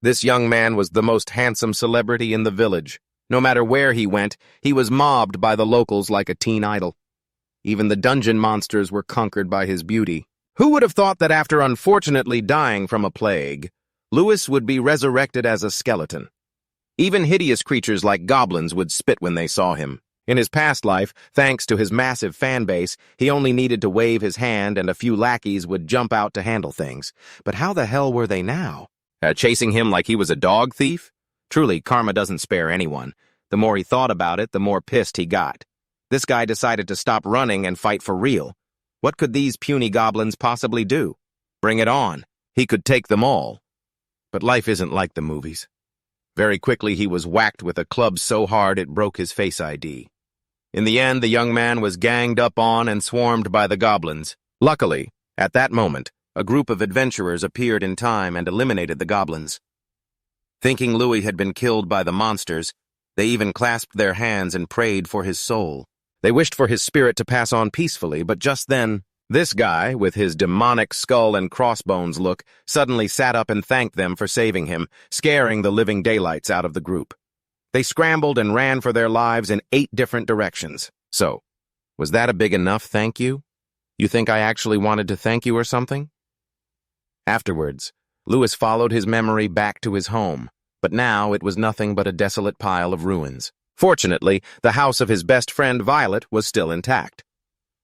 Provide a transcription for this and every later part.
This young man was the most handsome celebrity in the village. No matter where he went, he was mobbed by the locals like a teen idol. Even the dungeon monsters were conquered by his beauty. Who would have thought that after unfortunately dying from a plague, Louis would be resurrected as a skeleton? Even hideous creatures like goblins would spit when they saw him. In his past life, thanks to his massive fan base, he only needed to wave his hand and a few lackeys would jump out to handle things. But how the hell were they now? Chasing him like he was a dog thief? Truly, karma doesn't spare anyone. The more he thought about it, the more pissed he got. This guy decided to stop running and fight for real. What could these puny goblins possibly do? Bring it on. He could take them all. But life isn't like the movies. Very quickly, he was whacked with a club so hard it broke his face ID. In the end, the young man was ganged up on and swarmed by the goblins. Luckily, at that moment, a group of adventurers appeared in time and eliminated the goblins. Thinking Louis had been killed by the monsters, they even clasped their hands and prayed for his soul. They wished for his spirit to pass on peacefully, but just then, this guy, with his demonic skull and crossbones look, suddenly sat up and thanked them for saving him, scaring the living daylights out of the group. They scrambled and ran for their lives in 8 different directions. So, was that a big enough thank you? You think I actually wanted to thank you or something? Afterwards, Louis followed his memory back to his home, but now it was nothing but a desolate pile of ruins. Fortunately, the house of his best friend Violet was still intact.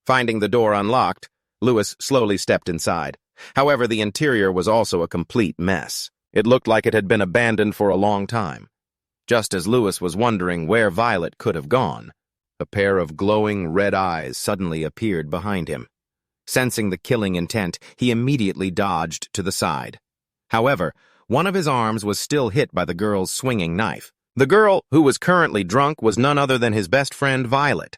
Finding the door unlocked, Louis slowly stepped inside. However, the interior was also a complete mess. It looked like it had been abandoned for a long time. Just as Louis was wondering where Violet could have gone, a pair of glowing red eyes suddenly appeared behind him. Sensing the killing intent, he immediately dodged to the side. However, one of his arms was still hit by the girl's swinging knife. The girl, who was currently drunk, was none other than his best friend Violet.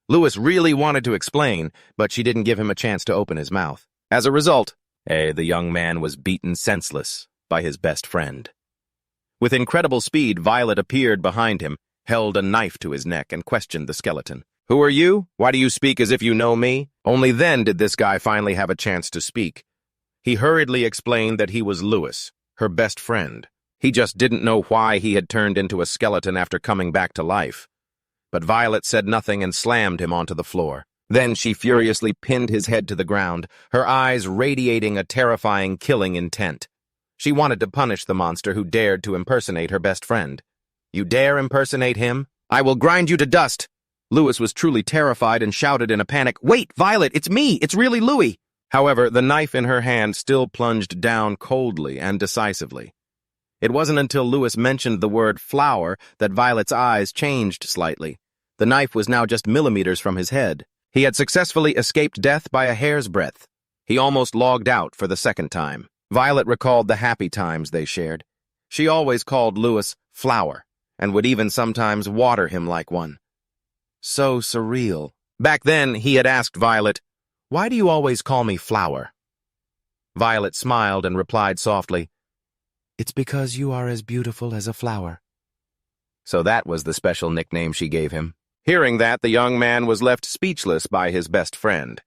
Louis really wanted to explain, but she didn't give him a chance to open his mouth. As a result, the young man was beaten senseless by his best friend. With incredible speed, Violet appeared behind him, held a knife to his neck, and questioned the skeleton. "Who are you? Why do you speak as if you know me?" Only then did this guy finally have a chance to speak. He hurriedly explained that he was Louis, her best friend. He just didn't know why he had turned into a skeleton after coming back to life. But Violet said nothing and slammed him onto the floor. Then she furiously pinned his head to the ground, her eyes radiating a terrifying killing intent. She wanted to punish the monster who dared to impersonate her best friend. "You dare impersonate him? I will grind you to dust!" Louis was truly terrified and shouted in a panic, "Wait, Violet, it's me! It's really Louis!" However, the knife in her hand still plunged down coldly and decisively. It wasn't until Louis mentioned the word flower that Violet's eyes changed slightly. The knife was now just millimeters from his head. He had successfully escaped death by a hair's breadth. He almost logged out for the second time. Violet recalled the happy times they shared. She always called Louis Flower, and would even sometimes water him like one. So surreal. Back then, he had asked Violet, "Why do you always call me Flower?" Violet smiled and replied softly, "It's because you are as beautiful as a flower." So that was the special nickname she gave him. Hearing that, the young man was left speechless by his best friend.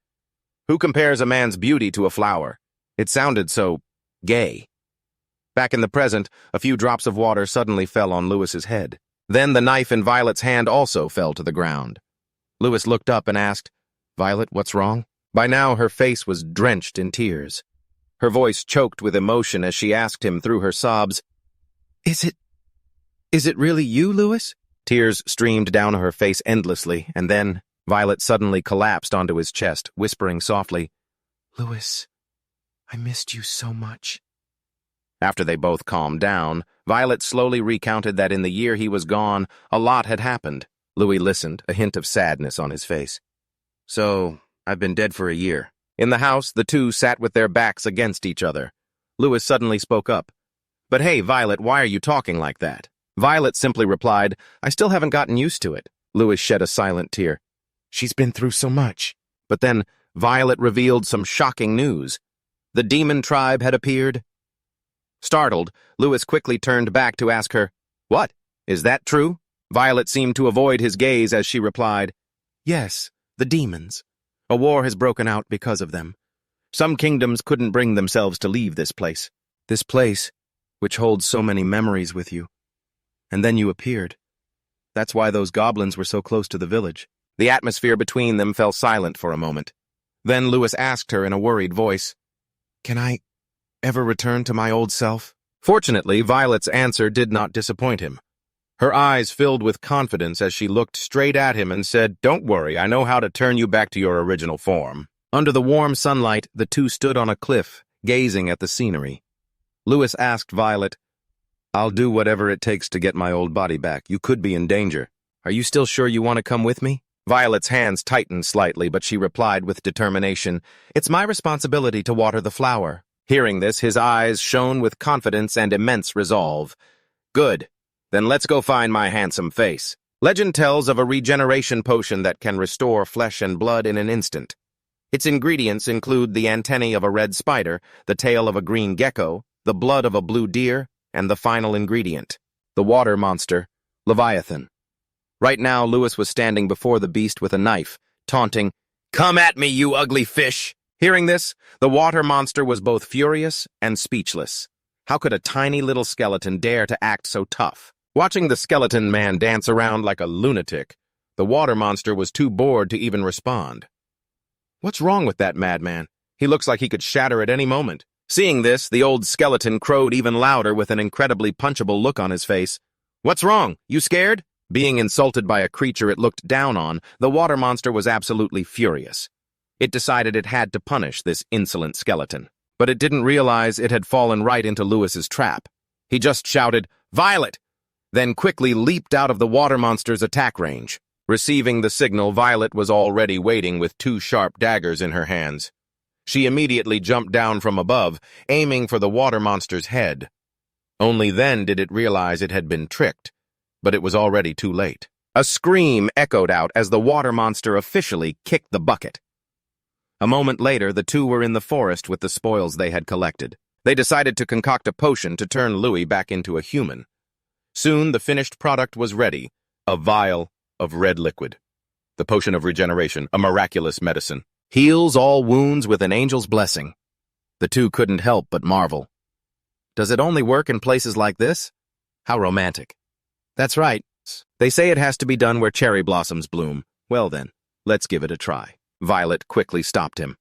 Who compares a man's beauty to a flower? It sounded so gay. Back in the present, a few drops of water suddenly fell on Louis's head. Then the knife in Violet's hand also fell to the ground. Louis looked up and asked, "Violet, what's wrong?" By now, her face was drenched in tears. Her voice choked with emotion as she asked him through her sobs, Is it really you, Louis?" Tears streamed down her face endlessly, and then Violet suddenly collapsed onto his chest, whispering softly, "Louis, I missed you so much." After they both calmed down, Violet slowly recounted that in the year he was gone, a lot had happened. Louis listened, a hint of sadness on his face. "So, I've been dead for a year." In the house, the two sat with their backs against each other. Louis suddenly spoke up. "But hey, Violet, why are you talking like that?" Violet simply replied, "I still haven't gotten used to it." Louis shed a silent tear. "She's been through so much." But then, Violet revealed some shocking news. The demon tribe had appeared. Startled, Louis quickly turned back to ask her, "What? Is that true?" Violet seemed to avoid his gaze as she replied, "Yes, the demons. A war has broken out because of them. Some kingdoms couldn't bring themselves to leave this place. This place which holds so many memories with you. And then you appeared. That's why those goblins were so close to the village. The atmosphere between them fell silent for a moment. Then Lewis asked her in a worried voice, "Can I ever return to my old self?" Fortunately, Violet's answer did not disappoint him. Her eyes filled with confidence as she looked straight at him and said, "Don't worry, I know how to turn you back to your original form." Under the warm sunlight, the two stood on a cliff, gazing at the scenery. Lewis asked Violet, "I'll do whatever it takes to get my old body back. You could be in danger. Are you still sure you want to come with me?" Violet's hands tightened slightly, but she replied with determination, "It's my responsibility to water the flower." Hearing this, his eyes shone with confidence and immense resolve. "Good. Then let's go find my handsome face." Legend tells of a regeneration potion that can restore flesh and blood in an instant. Its ingredients include the antennae of a red spider, the tail of a green gecko, the blood of a blue deer, and the final ingredient, the water monster, Leviathan. Right now, Lewis was standing before the beast with a knife, taunting, "Come at me, you ugly fish!" Hearing this, the water monster was both furious and speechless. How could a tiny little skeleton dare to act so tough? Watching the skeleton man dance around like a lunatic, the water monster was too bored to even respond. "What's wrong with that madman? He looks like he could shatter at any moment." Seeing this, the old skeleton crowed even louder with an incredibly punchable look on his face. "What's wrong? You scared?" Being insulted by a creature it looked down on, the water monster was absolutely furious. It decided it had to punish this insolent skeleton. But it didn't realize it had fallen right into Lewis's trap. He just shouted, "Violet!" then quickly leaped out of the water monster's attack range. Receiving the signal, Violet was already waiting with two sharp daggers in her hands. She immediately jumped down from above, aiming for the water monster's head. Only then did it realize it had been tricked, but it was already too late. A scream echoed out as the water monster officially kicked the bucket. A moment later, the two were in the forest with the spoils they had collected. They decided to concoct a potion to turn Louis back into a human. Soon, the finished product was ready, a vial of red liquid. The potion of regeneration, a miraculous medicine. Heals all wounds with an angel's blessing. The two couldn't help but marvel. Does it only work in places like this? How romantic. That's right. They say it has to be done where cherry blossoms bloom. Well then, let's give it a try. Violet quickly stopped him.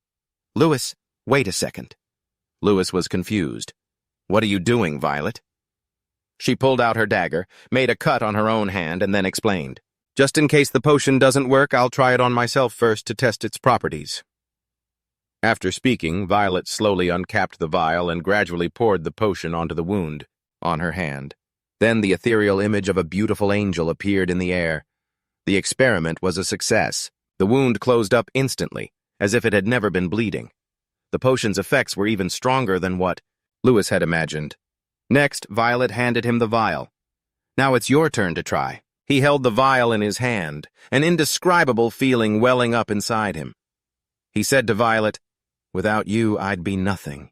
"Lewis, wait a second." Lewis was confused. "What are you doing, Violet?" She pulled out her dagger, made a cut on her own hand, and then explained. "Just in case the potion doesn't work, I'll try it on myself first to test its properties." After speaking, Violet slowly uncapped the vial and gradually poured the potion onto the wound on her hand. Then the ethereal image of a beautiful angel appeared in the air. The experiment was a success. The wound closed up instantly, as if it had never been bleeding. The potion's effects were even stronger than what Lewis had imagined. Next, Violet handed him the vial. "Now it's your turn to try." He held the vial in his hand, an indescribable feeling welling up inside him. He said to Violet, "Without you, I'd be nothing.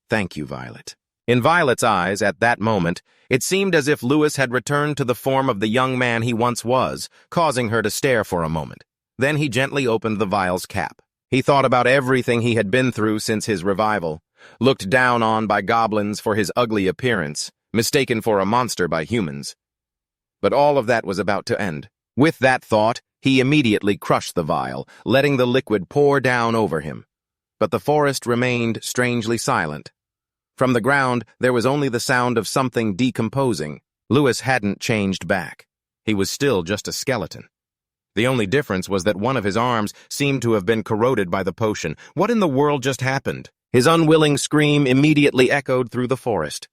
Thank you, Violet." In Violet's eyes, at that moment, it seemed as if Lewis had returned to the form of the young man he once was, causing her to stare for a moment. Then he gently opened the vial's cap. He thought about everything he had been through since his revival, looked down on by goblins for his ugly appearance, mistaken for a monster by humans. But all of that was about to end. With that thought, he immediately crushed the vial, letting the liquid pour down over him. But the forest remained strangely silent. From the ground, there was only the sound of something decomposing. Lewis hadn't changed back. He was still just a skeleton. The only difference was that one of his arms seemed to have been corroded by the potion. What in the world just happened? His unwilling scream immediately echoed through the forest.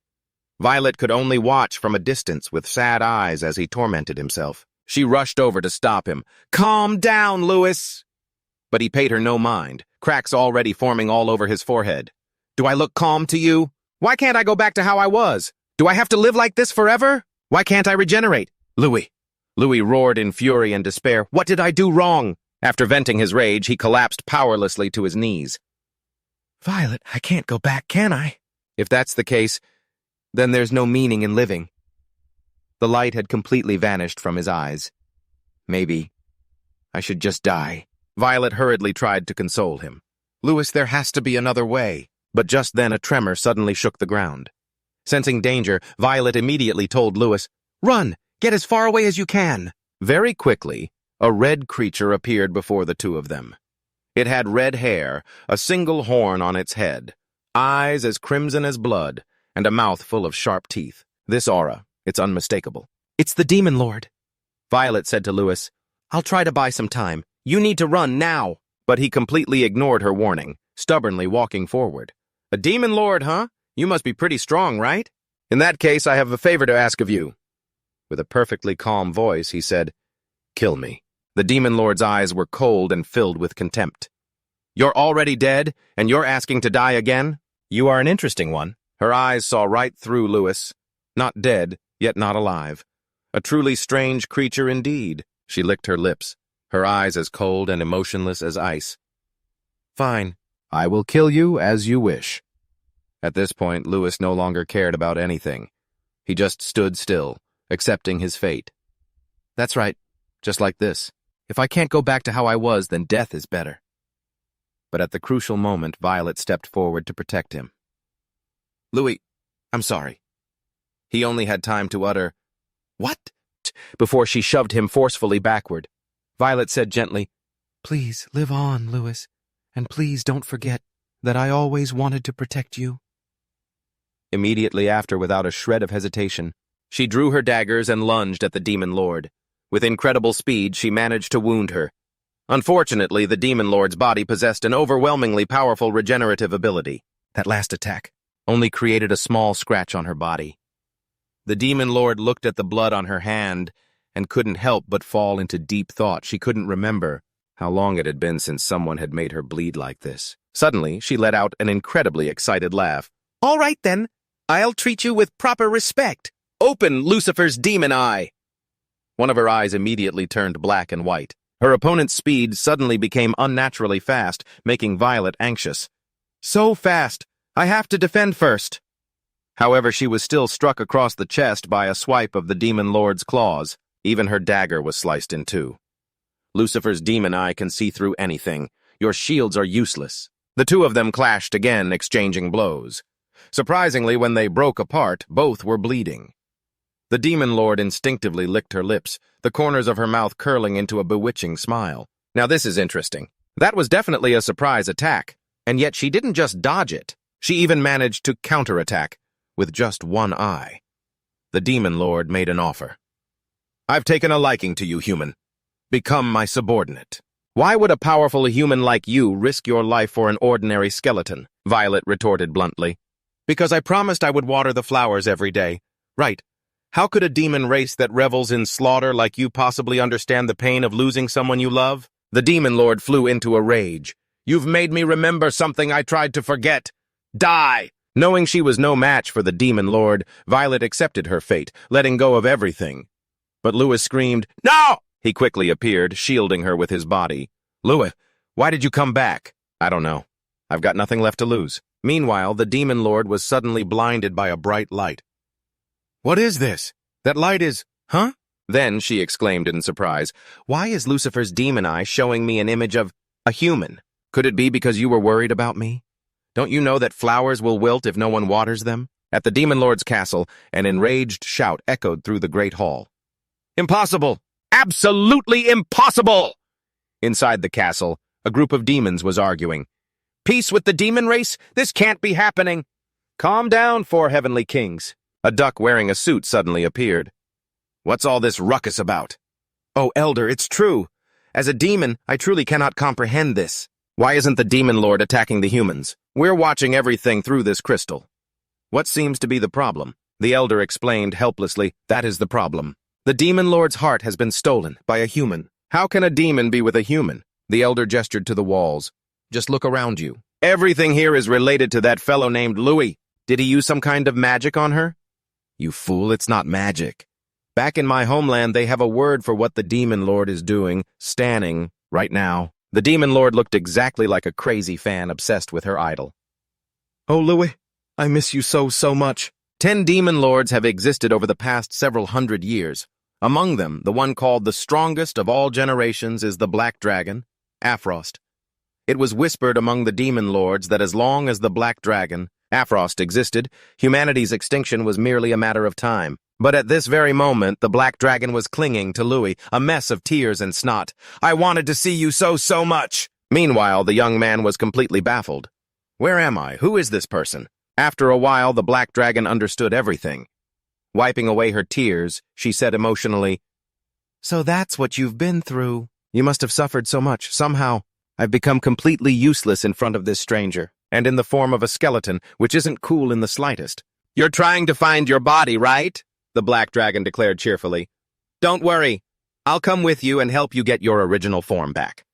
Violet could only watch from a distance with sad eyes as he tormented himself. She rushed over to stop him. "Calm down, Lewis!" But he paid her no mind, cracks already forming all over his forehead. "Do I look calm to you? Why can't I go back to how I was? Do I have to live like this forever? Why can't I regenerate? Louis!" Louis roared in fury and despair. "What did I do wrong?" After venting his rage, he collapsed powerlessly to his knees. "Violet, I can't go back, can I?" "If that's the case, then there's no meaning in living." The light had completely vanished from his eyes. "Maybe I should just die." Violet hurriedly tried to console him. "Lewis, there has to be another way." But just then a tremor suddenly shook the ground. Sensing danger, Violet immediately told Lewis, "Run! Get as far away as you can!" Very quickly, a red creature appeared before the two of them. It had red hair, a single horn on its head, eyes as crimson as blood, and a mouth full of sharp teeth. This aura, it's unmistakable. "It's the Demon Lord," Violet said to Lewis. "I'll try to buy some time. You need to run now." But he completely ignored her warning, stubbornly walking forward. "A Demon Lord, huh? You must be pretty strong, right? In that case, I have a favor to ask of you." With a perfectly calm voice, he said, "Kill me." The Demon Lord's eyes were cold and filled with contempt. "You're already dead, and you're asking to die again? You are an interesting one." Her eyes saw right through Lewis. Not dead, yet not alive. A truly strange creature indeed. She licked her lips, her eyes as cold and emotionless as ice. "Fine. I will kill you as you wish." At this point, Lewis no longer cared about anything. He just stood still, accepting his fate. "That's right. Just like this. If I can't go back to how I was, then death is better." But at the crucial moment, Violet stepped forward to protect him. "Louis, I'm sorry." He only had time to utter, "What?" before she shoved him forcefully backward. Violet said gently, "Please live on, Lewis, and please don't forget that I always wanted to protect you." Immediately after, without a shred of hesitation, she drew her daggers and lunged at the Demon Lord. With incredible speed, she managed to wound her. Unfortunately, the Demon Lord's body possessed an overwhelmingly powerful regenerative ability. That last attack only created a small scratch on her body. The Demon Lord looked at the blood on her hand and couldn't help but fall into deep thought. She couldn't remember how long it had been since someone had made her bleed like this. Suddenly, she let out an incredibly excited laugh. "All right, then. I'll treat you with proper respect. Open Lucifer's demon eye." One of her eyes immediately turned black and white. Her opponent's speed suddenly became unnaturally fast, making Violet anxious. "So fast! I have to defend first." However, she was still struck across the chest by a swipe of the Demon Lord's claws. Even her dagger was sliced in two. "Lucifer's demon eye can see through anything. Your shields are useless." The two of them clashed again, exchanging blows. Surprisingly, when they broke apart, both were bleeding. The Demon Lord instinctively licked her lips, the corners of her mouth curling into a bewitching smile. Now this is interesting. That was definitely a surprise attack, and yet she didn't just dodge it. She even managed to counterattack, with just one eye. The Demon Lord made an offer. "I've taken a liking to you, human. Become my subordinate." "Why would a powerful human like you risk your life for an ordinary skeleton?" Violet retorted bluntly. "Because I promised I would water the flowers every day. Right. How could a demon race that revels in slaughter like you possibly understand the pain of losing someone you love?" The Demon Lord flew into a rage. "You've made me remember something I tried to forget. Die!" Knowing she was no match for the Demon Lord, Violet accepted her fate, letting go of everything. But Lewis screamed, "No!" He quickly appeared, shielding her with his body. "Lewis, why did you come back?" "I don't know. I've got nothing left to lose." Meanwhile, the Demon Lord was suddenly blinded by a bright light. "What is this? That light is... Huh?" Then she exclaimed in surprise, "Why is Lucifer's demon eye showing me an image of a human? Could it be because you were worried about me? Don't you know that flowers will wilt if no one waters them?" At the Demon Lord's castle, an enraged shout echoed through the great hall. "Impossible! Absolutely impossible!" Inside the castle, a group of demons was arguing. "Peace with the demon race? This can't be happening!" "Calm down, four heavenly kings." A duck wearing a suit suddenly appeared. "What's all this ruckus about?" "Oh, Elder, it's true. As a demon, I truly cannot comprehend this. Why isn't the Demon Lord attacking the humans? We're watching everything through this crystal." "What seems to be the problem?" The Elder explained helplessly. "That is the problem. The Demon Lord's heart has been stolen by a human." "How can a demon be with a human?" The Elder gestured to the walls. "Just look around you. Everything here is related to that fellow named Louis. Did he use some kind of magic on her?" "You fool, it's not magic. Back in my homeland, they have a word for what the Demon Lord is doing, stanning, right now." The Demon Lord looked exactly like a crazy fan obsessed with her idol. "Oh, Louis, I miss you so much." 10 Demon Lords have existed over the past several hundred years. Among them, the one called the strongest of all generations is the Black Dragon, Afrost. It was whispered among the Demon Lords that as long as the Black Dragon, Afrost existed, humanity's extinction was merely a matter of time. But at this very moment, the black dragon was clinging to Louis, a mess of tears and snot. "I wanted to see you so much!" Meanwhile, the young man was completely baffled. "Where am I? Who is this person?" After a while, the black dragon understood everything. Wiping away her tears, she said emotionally, "So that's what you've been through. You must have suffered so much. Somehow, I've become completely useless in front of this stranger, and in the form of a skeleton, which isn't cool in the slightest." "You're trying to find your body, right?" the black dragon declared cheerfully. "Don't worry. I'll come with you and help you get your original form back."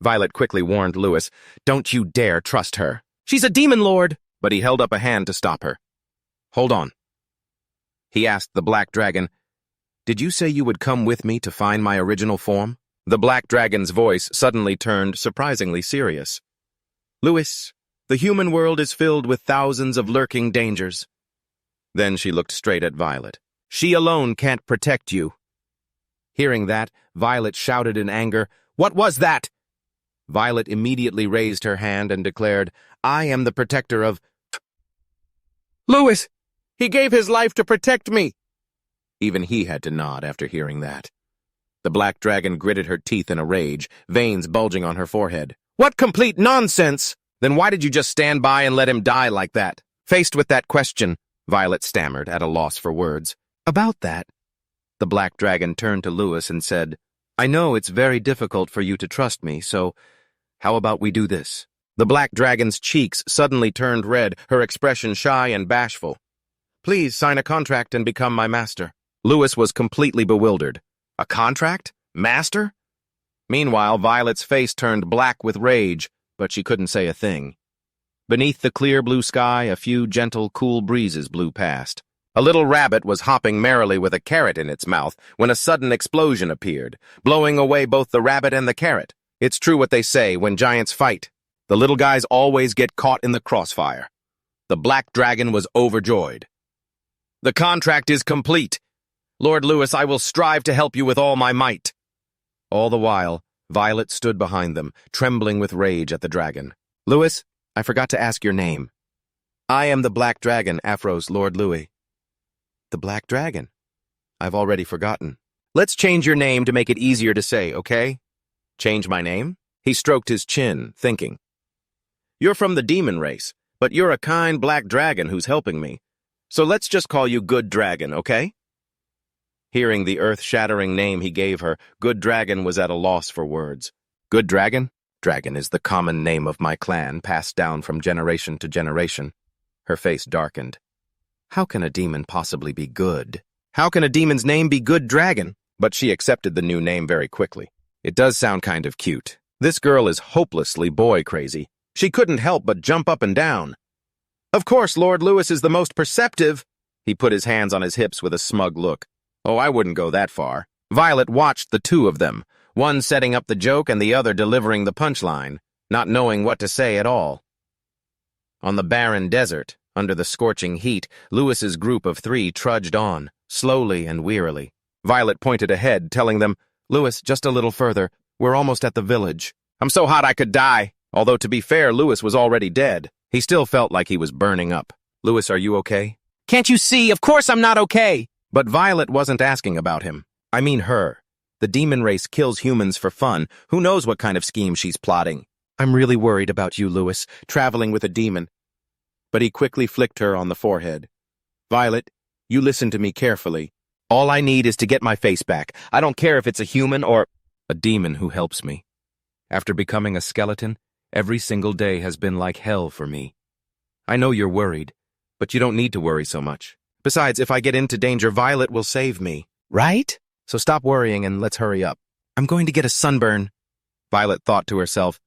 Violet quickly warned Louis, "Don't you dare trust her. She's a demon lord!" But he held up a hand to stop her. "Hold on." He asked the black dragon, "Did you say you would come with me to find my original form?" The black dragon's voice suddenly turned surprisingly serious. "Louis, the human world is filled with thousands of lurking dangers." Then she looked straight at Violet. "She alone can't protect you." Hearing that, Violet shouted in anger, "What was that?" Violet immediately raised her hand and declared, "I am the protector of—" "Louis! He gave his life to protect me!" Even he had to nod after hearing that. The black dragon gritted her teeth in a rage, veins bulging on her forehead. "What complete nonsense! Then why did you just stand by and let him die like that?" Faced with that question, Violet stammered, at a loss for words. "About that," the black dragon turned to Louis and said, "I know it's very difficult for you to trust me, so how about we do this?" The black dragon's cheeks suddenly turned red, her expression shy and bashful. "Please sign a contract and become my master." Louis was completely bewildered. A contract? Master? Meanwhile, Violet's face turned black with rage, but she couldn't say a thing. Beneath the clear blue sky, a few gentle, cool breezes blew past. A little rabbit was hopping merrily with a carrot in its mouth when a sudden explosion appeared, blowing away both the rabbit and the carrot. It's true what they say, when giants fight, the little guys always get caught in the crossfire. The black dragon was overjoyed. "The contract is complete. Lord Louis, I will strive to help you with all my might." All the while, Violet stood behind them, trembling with rage at the dragon. "Louis, I forgot to ask your name." "I am the black dragon, Afro's Lord Louis." "The black dragon? I've already forgotten." "Let's change your name to make it easier to say, okay?" "Change my name?" He stroked his chin, thinking. "You're from the demon race, but you're a kind black dragon who's helping me. So let's just call you Good Dragon, okay?" Hearing the earth-shattering name he gave her, Good Dragon was at a loss for words. "Good Dragon? Dragon is the common name of my clan, passed down from generation to generation." Her face darkened. "How can a demon possibly be good? How can a demon's name be Good Dragon?" But she accepted the new name very quickly. "It does sound kind of cute. This girl is hopelessly boy-crazy. She couldn't help but jump up and down." "Of course, Lord Louis is the most perceptive." He put his hands on his hips with a smug look. "Oh, I wouldn't go that far." Violet watched the two of them, one setting up the joke and the other delivering the punchline, not knowing what to say at all. On the barren desert, under the scorching heat, Louis's group of three trudged on, slowly and wearily. Violet pointed ahead, telling them, "Louis, just a little further. We're almost at the village." "I'm so hot I could die." Although, to be fair, Louis was already dead. He still felt like he was burning up. "Louis, are you okay?" "Can't you see? Of course I'm not okay." But Violet wasn't asking about him. I mean her. The demon race kills humans for fun. Who knows what kind of scheme she's plotting? "I'm really worried about you, Louis, traveling with a demon." But he quickly flicked her on the forehead. "Violet, you listen to me carefully. All I need is to get my face back. I don't care if it's a human or a demon who helps me. After becoming a skeleton, every single day has been like hell for me. I know you're worried, but you don't need to worry so much. Besides, if I get into danger, Violet will save me. Right? So stop worrying and let's hurry up." "I'm going to get a sunburn." Violet thought to herself,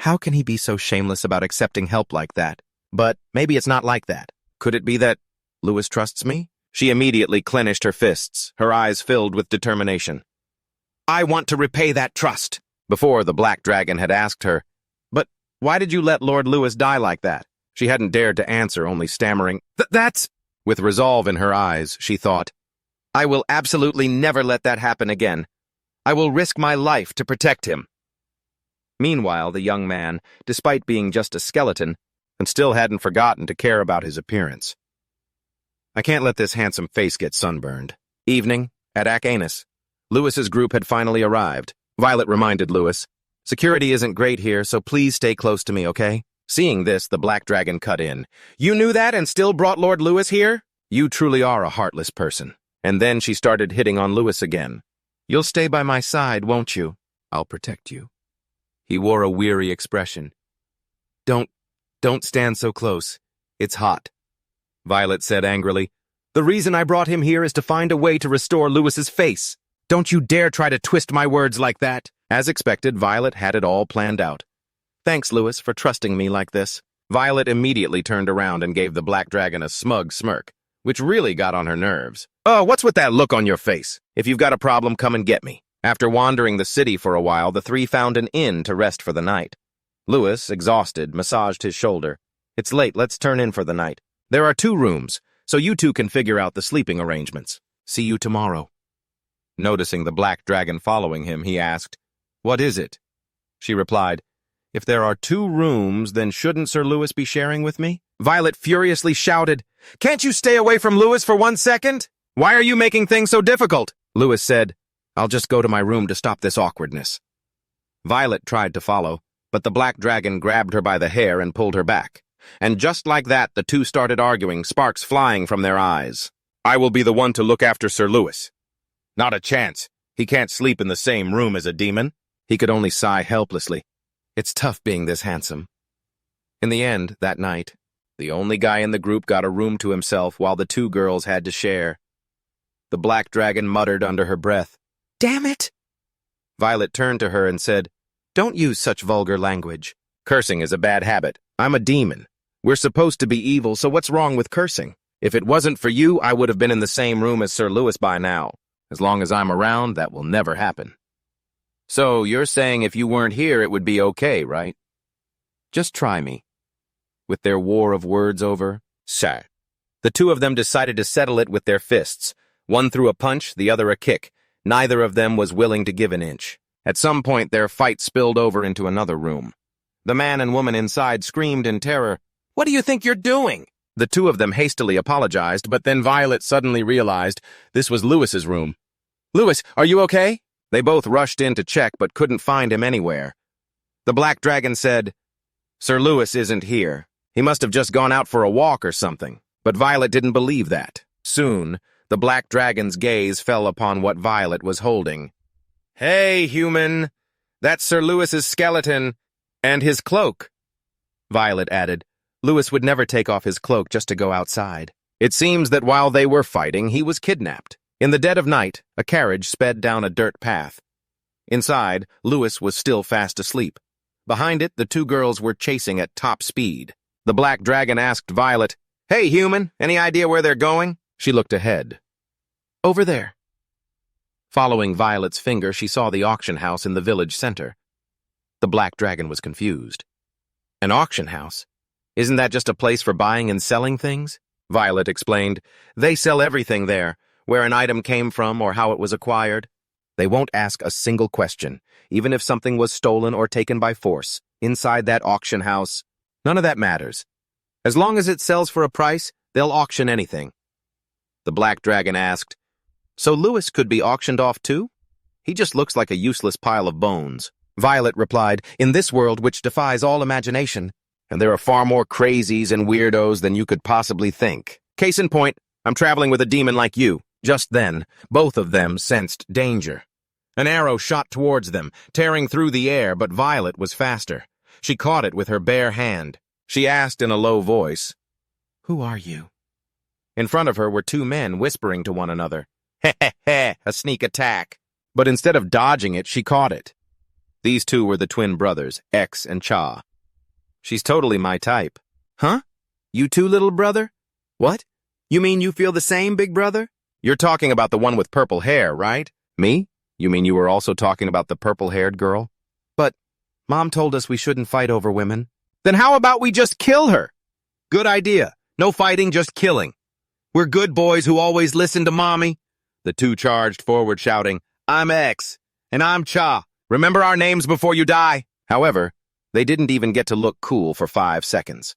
how can he be so shameless about accepting help like that? But maybe it's not like that. Could it be that Louis trusts me? She immediately clenched her fists, her eyes filled with determination. "I want to repay that trust." Before, the black dragon had asked her, "But why did you let Lord Louis die like that?" She hadn't dared to answer, only stammering, That's—" With resolve in her eyes, she thought, "I will absolutely never let that happen again. I will risk my life to protect him." Meanwhile, the young man, despite being just a skeleton, and still hadn't forgotten to care about his appearance. I can't let this handsome face get sunburned. Evening, at Acanus. Lewis's group had finally arrived. Violet reminded Lewis, "Security isn't great here, so please stay close to me, okay?" Seeing this, the Black Dragon cut in. "You knew that and still brought Lord Lewis here? You truly are a heartless person." And then she started hitting on Lewis again. "You'll stay by my side, won't you? I'll protect you." He wore a weary expression. Don't stand so close. It's hot," Violet said angrily. "The reason I brought him here is to find a way to restore Lewis's face. Don't you dare try to twist my words like that." As expected, Violet had it all planned out. "Thanks, Lewis, for trusting me like this." Violet immediately turned around and gave the Black Dragon a smug smirk, which really got on her nerves. "Oh, what's with that look on your face? If you've got a problem, come and get me." After wandering the city for a while, the three found an inn to rest for the night. Lewis, exhausted, massaged his shoulder. "It's late, let's turn in for the night. There are 2 rooms, so you two can figure out the sleeping arrangements. See you tomorrow." Noticing the Black Dragon following him, he asked, "What is it?" She replied, "If there are 2 rooms, then shouldn't Sir Lewis be sharing with me?" Violet furiously shouted, "Can't you stay away from Lewis for 1 second? Why are you making things so difficult?" Lewis said, "I'll just go to my room to stop this awkwardness." Violet tried to follow, but the Black Dragon grabbed her by the hair and pulled her back. And just like that, the 2 started arguing, sparks flying from their eyes. "I will be the one to look after Sir Lewis." "Not a chance. He can't sleep in the same room as a demon." He could only sigh helplessly. It's tough being this handsome. In the end, that night, the only guy in the group got a room to himself while the 2 girls had to share. The Black Dragon muttered under her breath, "Damn it!" Violet turned to her and said, "Don't use such vulgar language. Cursing is a bad habit. I'm a demon. We're supposed to be evil, so what's wrong with cursing? If it wasn't for you, I would have been in the same room as Sir Lewis by now. As long as I'm around, that will never happen." "So you're saying if you weren't here, it would be okay, right?" "Just try me." With their war of words over, sir, the 2 of them decided to settle it with their fists. One threw a punch, the other a kick. Neither of them was willing to give an inch. At some point, their fight spilled over into another room. The man and woman inside screamed in terror, "What do you think you're doing?" The 2 of them hastily apologized, but then Violet suddenly realized this was Lewis's room. "Lewis, are you okay?" They both rushed in to check, but couldn't find him anywhere. The Black Dragon said, "Sir Lewis isn't here. He must have just gone out for a walk or something." But Violet didn't believe that. Soon, the Black Dragon's gaze fell upon what Violet was holding. "Hey, human! That's Sir Lewis's skeleton, and his cloak." Violet added, "Lewis would never take off his cloak just to go outside." It seems that while they were fighting, he was kidnapped. In the dead of night, a carriage sped down a dirt path. Inside, Lewis was still fast asleep. Behind it, the 2 girls were chasing at top speed. The Black Dragon asked Violet, "Hey, human, any idea where they're going?" She looked ahead. "Over there." Following Violet's finger, she saw the auction house in the village center. The Black Dragon was confused. "An auction house? Isn't that just a place for buying and selling things?" Violet explained, "They sell everything there, where an item came from or how it was acquired. They won't ask a single question, even if something was stolen or taken by force. Inside that auction house, none of that matters. As long as it sells for a price, they'll auction anything." The Black Dragon asked, "So Lewis could be auctioned off too? He just looks like a useless pile of bones." Violet replied, "In this world which defies all imagination, and there are far more crazies and weirdos than you could possibly think. Case in point, I'm traveling with a demon like you." Just then, both of them sensed danger. An arrow shot towards them, tearing through the air, but Violet was faster. She caught it with her bare hand. She asked in a low voice, "Who are you?" In front of her were 2 men whispering to one another. "Heh heh heh, a sneak attack." But instead of dodging it, she caught it. These 2 were the twin brothers, X and Cha. "She's totally my type." "Huh? You too, little brother? What? You mean you feel the same, big brother?" "You're talking about the one with purple hair, right?" "Me? You mean you were also talking about the purple-haired girl?" "But Mom told us we shouldn't fight over women." "Then how about we just kill her?" "Good idea. No fighting, just killing. We're good boys who always listen to Mommy." The 2 charged forward shouting, "I'm X, and I'm Cha. Remember our names before you die." However, they didn't even get to look cool for 5 seconds.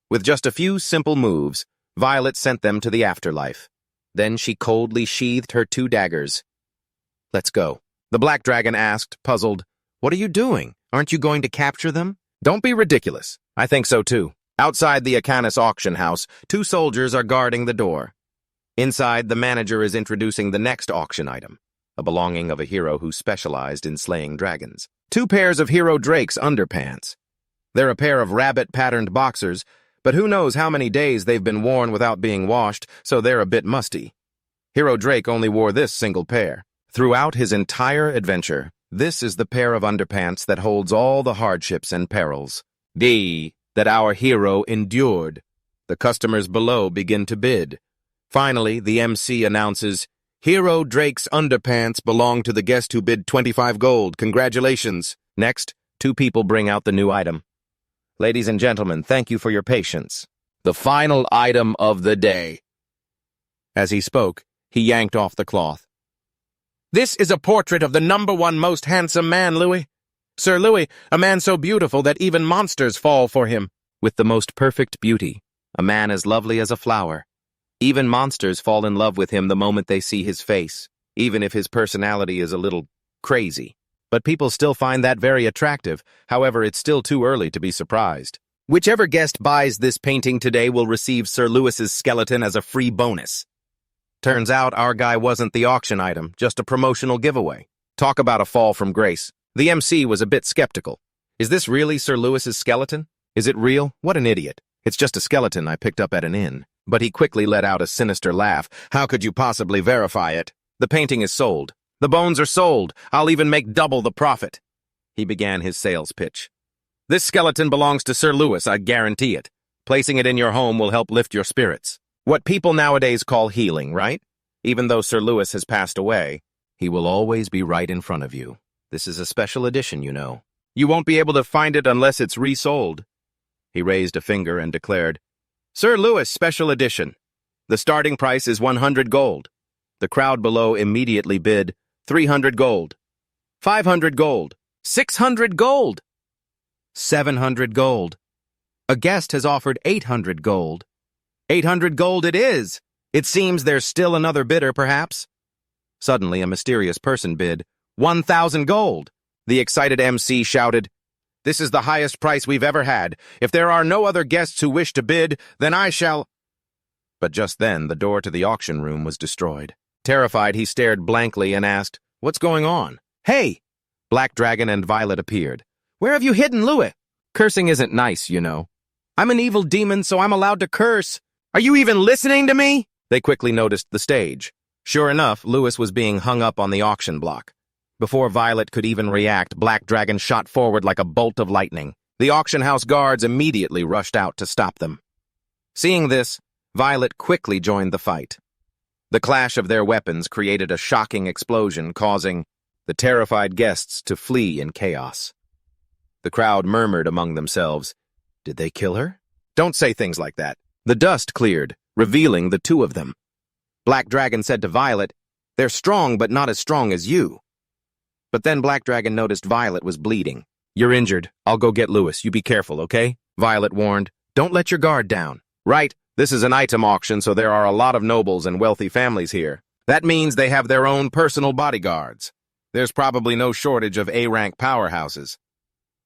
With just a few simple moves, Violet sent them to the afterlife. Then she coldly sheathed her 2 daggers. "Let's go." The black dragon asked, puzzled, "What are you doing? Aren't you going to capture them?" "Don't be ridiculous. I think so too." Outside the Acanis auction house, 2 soldiers are guarding the door. Inside, the manager is introducing the next auction item, a belonging of a hero who specialized in slaying dragons. 2 pairs of Hero Drake's underpants. They're a pair of rabbit-patterned boxers, but who knows how many days they've been worn without being washed, so they're a bit musty. Hero Drake only wore this single pair. Throughout his entire adventure, this is the pair of underpants that holds all the hardships and perils that our hero endured. The customers below begin to bid. Finally, the MC announces, "Hero Drake's underpants belong to the guest who bid 25 gold. Congratulations." Next, 2 people bring out the new item. "Ladies and gentlemen, thank you for your patience. The final item of the day." As he spoke, he yanked off the cloth. "This is a portrait of the #1 most handsome man, Louis. Sir Louis, a man so beautiful that even monsters fall for him. With the most perfect beauty, a man as lovely as a flower. Even monsters fall in love with him the moment they see his face, even if his personality is a little crazy. But people still find that very attractive. However, it's still too early to be surprised. Whichever guest buys this painting today will receive Sir Lewis's skeleton as a free bonus." Turns out our guy wasn't the auction item, just a promotional giveaway. Talk about a fall from grace. The MC was a bit skeptical. "Is this really Sir Lewis's skeleton? Is it real? What an idiot. It's just a skeleton I picked up at an inn." But he quickly let out a sinister laugh. "How could you possibly verify it? The painting is sold. The bones are sold. I'll even make double the profit." He began his sales pitch. "This skeleton belongs to Sir Lewis, I guarantee it. Placing it in your home will help lift your spirits. What people nowadays call healing, right? Even though Sir Lewis has passed away, he will always be right in front of you. This is a special edition, you know. You won't be able to find it unless it's resold." He raised a finger and declared, "Sir Lewis Special Edition. The starting price is 100 gold. The crowd below immediately bid 300 gold, 500 gold, 600 gold, 700 gold. A guest has offered 800 gold. 800 gold it is. It seems there's still another bidder, perhaps." Suddenly, a mysterious person bid 1,000 gold. The excited MC shouted, "This is the highest price we've ever had. If there are no other guests who wish to bid, then I shall—" But just then, the door to the auction room was destroyed. Terrified, he stared blankly and asked, "What's going on?" "Hey!" Black Dragon and Violet appeared. "Where have you hidden Louis?" "Cursing isn't nice, you know. I'm an evil demon, so I'm allowed to curse. Are you even listening to me?" They quickly noticed the stage. Sure enough, Louis was being hung up on the auction block. Before Violet could even react, Black Dragon shot forward like a bolt of lightning. The auction house guards immediately rushed out to stop them. Seeing this, Violet quickly joined the fight. The clash of their weapons created a shocking explosion, causing the terrified guests to flee in chaos. The crowd murmured among themselves, "Did they kill her?" "Don't say things like that." The dust cleared, revealing the 2 of them. Black Dragon said to Violet, "They're strong, but not as strong as you." But then Black Dragon noticed Violet was bleeding. "You're injured. I'll go get Louis. You be careful, okay?" Violet warned. "Don't let your guard down." "Right. This is an item auction, so there are a lot of nobles and wealthy families here. That means they have their own personal bodyguards. There's probably no shortage of A-rank powerhouses."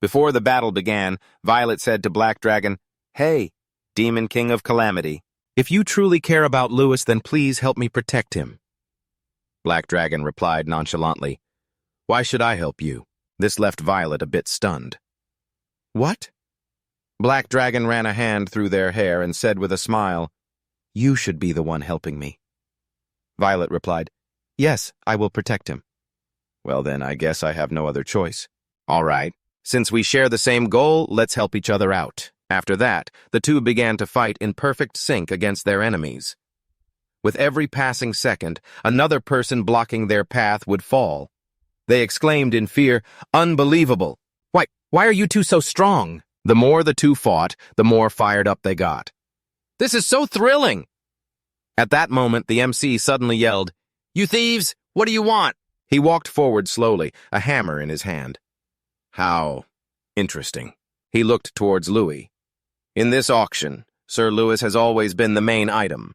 Before the battle began, Violet said to Black Dragon, "Hey, Demon King of Calamity, if you truly care about Louis, then please help me protect him." Black Dragon replied nonchalantly, "Why should I help you?" This left Violet a bit stunned. "What?" Black Dragon ran a hand through their hair and said with a smile, "You should be the one helping me." Violet replied, "Yes, I will protect him." "Well then, I guess I have no other choice." "All right. Since we share the same goal, let's help each other out." After that, the 2 began to fight in perfect sync against their enemies. With every passing second, another person blocking their path would fall. They exclaimed in fear, "Unbelievable! Why are you 2 so strong?" The more the 2 fought, the more fired up they got. "This is so thrilling!" At that moment, the MC suddenly yelled, "You thieves! What do you want?" He walked forward slowly, a hammer in his hand. "How interesting." He looked towards Louis. "In this auction, Sir Lewis has always been the main item.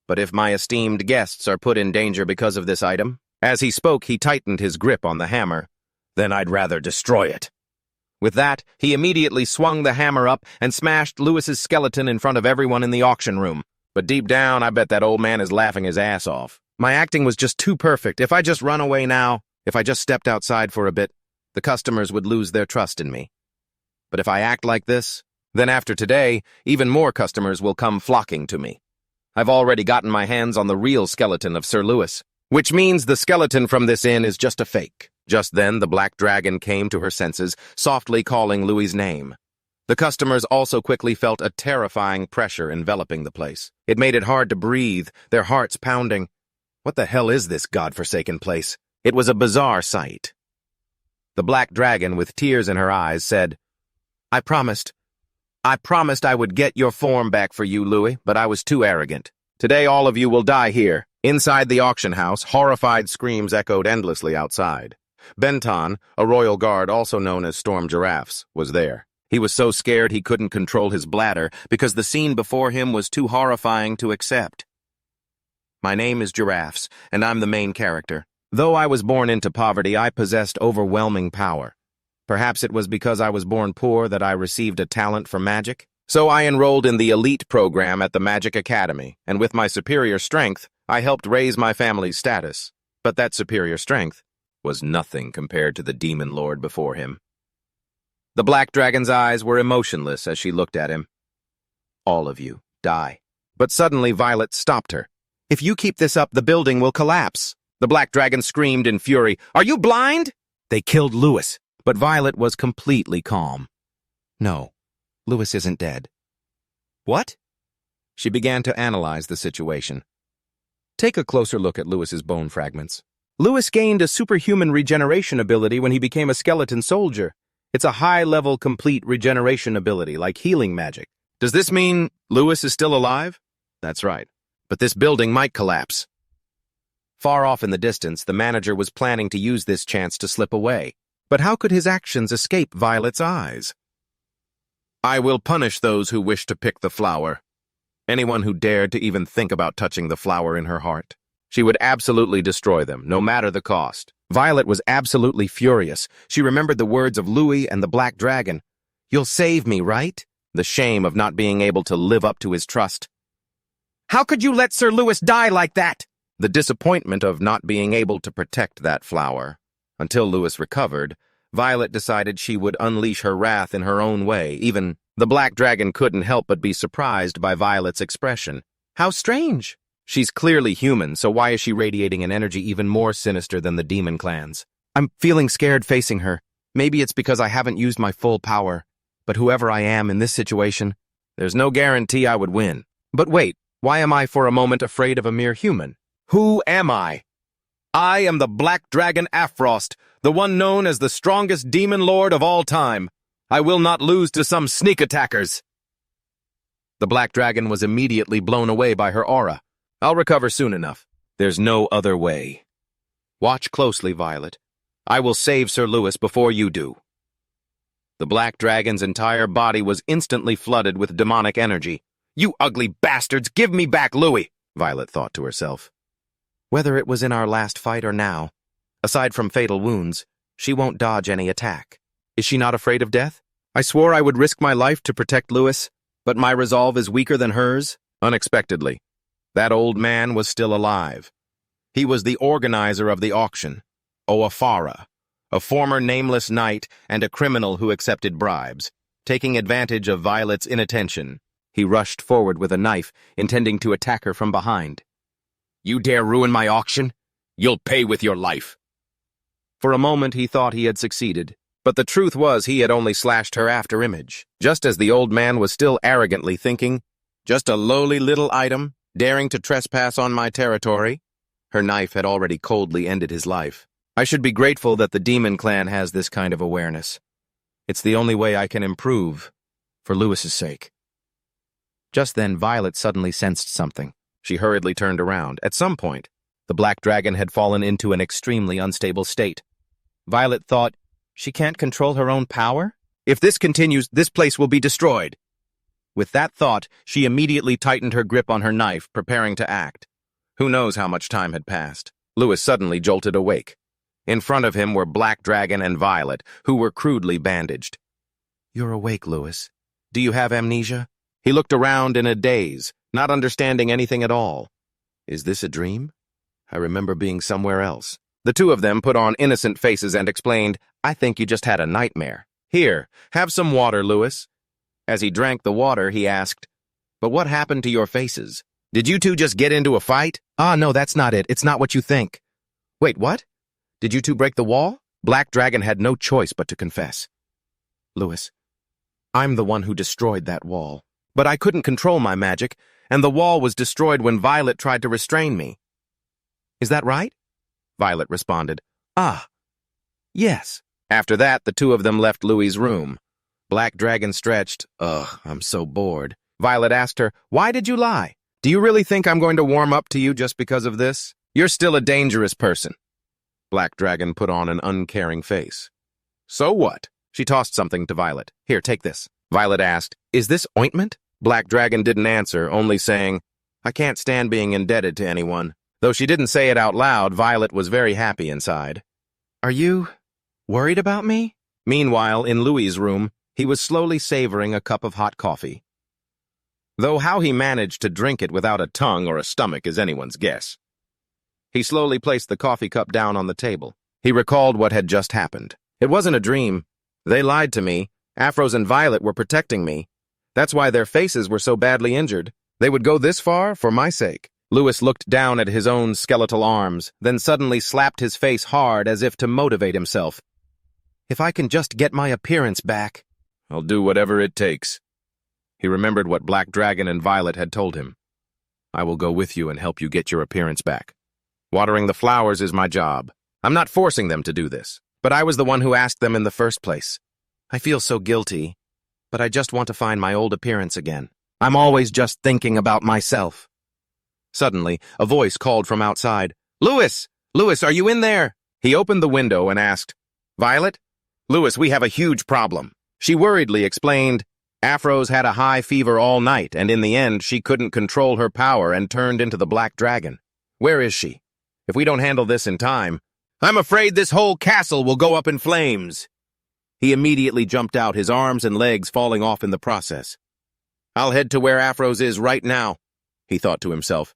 But if my esteemed guests are put in danger because of this item, as he spoke, he tightened his grip on the hammer, then I'd rather destroy it. With that, he immediately swung the hammer up and smashed Lewis's skeleton in front of everyone in the auction room. But deep down, I bet that old man is laughing his ass off. My acting was just too perfect. If I just run away now, if I just stepped outside for a bit, the customers would lose their trust in me. But if I act like this, then after today, even more customers will come flocking to me. I've already gotten my hands on the real skeleton of Sir Lewis, which means the skeleton from this inn is just a fake. Just then, the black dragon came to her senses, softly calling Louis's name. The customers also quickly felt a terrifying pressure enveloping the place. It made it hard to breathe, their hearts pounding. What the hell is this godforsaken place? It was a bizarre sight. The black dragon, with tears in her eyes, said, I promised I would get your form back for you, Louis, but I was too arrogant. Today all of you will die here. Inside the auction house, horrified screams echoed endlessly outside. Benton, a royal guard also known as Storm Giraffes, was there. He was so scared he couldn't control his bladder because the scene before him was too horrifying to accept. My name is Giraffes, and I'm the main character. Though I was born into poverty, I possessed overwhelming power. Perhaps it was because I was born poor that I received a talent for magic. So I enrolled in the elite program at the Magic Academy, and with my superior strength, I helped raise my family's status. But that superior strength was nothing compared to the demon lord before him. The black dragon's eyes were emotionless as she looked at him. All of you, die. But suddenly Violet stopped her. If you keep this up, the building will collapse. The black dragon screamed in fury. Are you blind? They killed Lewis. But Violet was completely calm. No, Lewis isn't dead. What? She began to analyze the situation. Take a closer look at Lewis's bone fragments. Lewis gained a superhuman regeneration ability when he became a skeleton soldier. It's a high-level complete regeneration ability, like healing magic. Does this mean Lewis is still alive? That's right. But this building might collapse. Far off in the distance, the manager was planning to use this chance to slip away. But how could his actions escape Violet's eyes? I will punish those who wish to pick the flower. Anyone who dared to even think about touching the flower in her heart. She would absolutely destroy them, no matter the cost. Violet was absolutely furious. She remembered the words of Louis and the Black Dragon. You'll save me, right? The shame of not being able to live up to his trust. How could you let Sir Lewis die like that? The disappointment of not being able to protect that flower. Until Lewis recovered, Violet decided she would unleash her wrath in her own way. Even the Black Dragon couldn't help but be surprised by Violet's expression. How strange! She's clearly human, so why is she radiating an energy even more sinister than the demon clans? I'm feeling scared facing her. Maybe it's because I haven't used my full power. But whoever I am in this situation, there's no guarantee I would win. But wait, why am I for a moment afraid of a mere human? Who am I? I am the Black Dragon Afrost, the one known as the strongest demon lord of all time. I will not lose to some sneak attackers. The Black Dragon was immediately blown away by her aura. I'll recover soon enough. There's no other way. Watch closely, Violet. I will save Sir Lewis before you do. The Black Dragon's entire body was instantly flooded with demonic energy. You ugly bastards, give me back Louis, Violet thought to herself. Whether it was in our last fight or now, aside from fatal wounds, she won't dodge any attack. Is she not afraid of death? I swore I would risk my life to protect Lewis, but my resolve is weaker than hers. Unexpectedly, that old man was still alive. He was the organizer of the auction, Oafara, a former nameless knight and a criminal who accepted bribes. Taking advantage of Violet's inattention, he rushed forward with a knife, intending to attack her from behind. You dare ruin my auction? You'll pay with your life. For a moment he thought he had succeeded, but the truth was he had only slashed her afterimage. Just as the old man was still arrogantly thinking, just a lowly little item, daring to trespass on my territory, her knife had already coldly ended his life. I should be grateful that the demon clan has this kind of awareness. It's the only way I can improve, for Lewis's sake. Just then Violet suddenly sensed something. She hurriedly turned around. At some point, the Black Dragon had fallen into an extremely unstable state. Violet thought, she can't control her own power? If this continues, this place will be destroyed. With that thought, she immediately tightened her grip on her knife, preparing to act. Who knows how much time had passed? Lewis suddenly jolted awake. In front of him were Black Dragon and Violet, who were crudely bandaged. "You're awake, Lewis. Do you have amnesia?" He looked around in a daze, not understanding anything at all. Is this a dream? I remember being somewhere else. The two of them put on innocent faces and explained, "I think you just had a nightmare. Here, have some water, Lewis." As he drank the water, he asked, "But what happened to your faces? Did you two just get into a fight?" "Ah, no, that's not it. It's not what you think." "Wait, what? Did you two break the wall?" Black Dragon had no choice but to confess. "Lewis, I'm the one who destroyed that wall. But I couldn't control my magic, and the wall was destroyed when Violet tried to restrain me." "Is that right?" Violet responded. "Ah, yes." After that, the two of them left Louis's room. Black Dragon stretched. "Ugh, I'm so bored." Violet asked her, "Why did you lie? Do you really think I'm going to warm up to you just because of this? You're still a dangerous person." Black Dragon put on an uncaring face. "So what?" She tossed something to Violet. "Here, take this." Violet asked, "Is this ointment?" Black Dragon didn't answer, only saying, "I can't stand being indebted to anyone." Though she didn't say it out loud, Violet was very happy inside. "Are you worried about me?" Meanwhile, in Louis's room, he was slowly savoring a cup of hot coffee. Though how he managed to drink it without a tongue or a stomach is anyone's guess. He slowly placed the coffee cup down on the table. He recalled what had just happened. It wasn't a dream. They lied to me. Afros and Violet were protecting me. That's why their faces were so badly injured. They would go this far for my sake. Louis looked down at his own skeletal arms, then suddenly slapped his face hard as if to motivate himself. "If I can just get my appearance back." "I'll do whatever it takes." He remembered what Black Dragon and Violet had told him. "I will go with you and help you get your appearance back. Watering the flowers is my job. I'm not forcing them to do this, but I was the one who asked them in the first place. I feel so guilty, but I just want to find my old appearance again. I'm always just thinking about myself." Suddenly, a voice called from outside, "Louis! Louis, are you in there?" He opened the window and asked, "Violet? Louis, we have a huge problem." She worriedly explained, "Afros had a high fever all night, and in the end, she couldn't control her power and turned into the Black Dragon. Where is she? If we don't handle this in time, I'm afraid this whole castle will go up in flames." He immediately jumped out, his arms and legs falling off in the process. "I'll head to where Afros is right now," he thought to himself.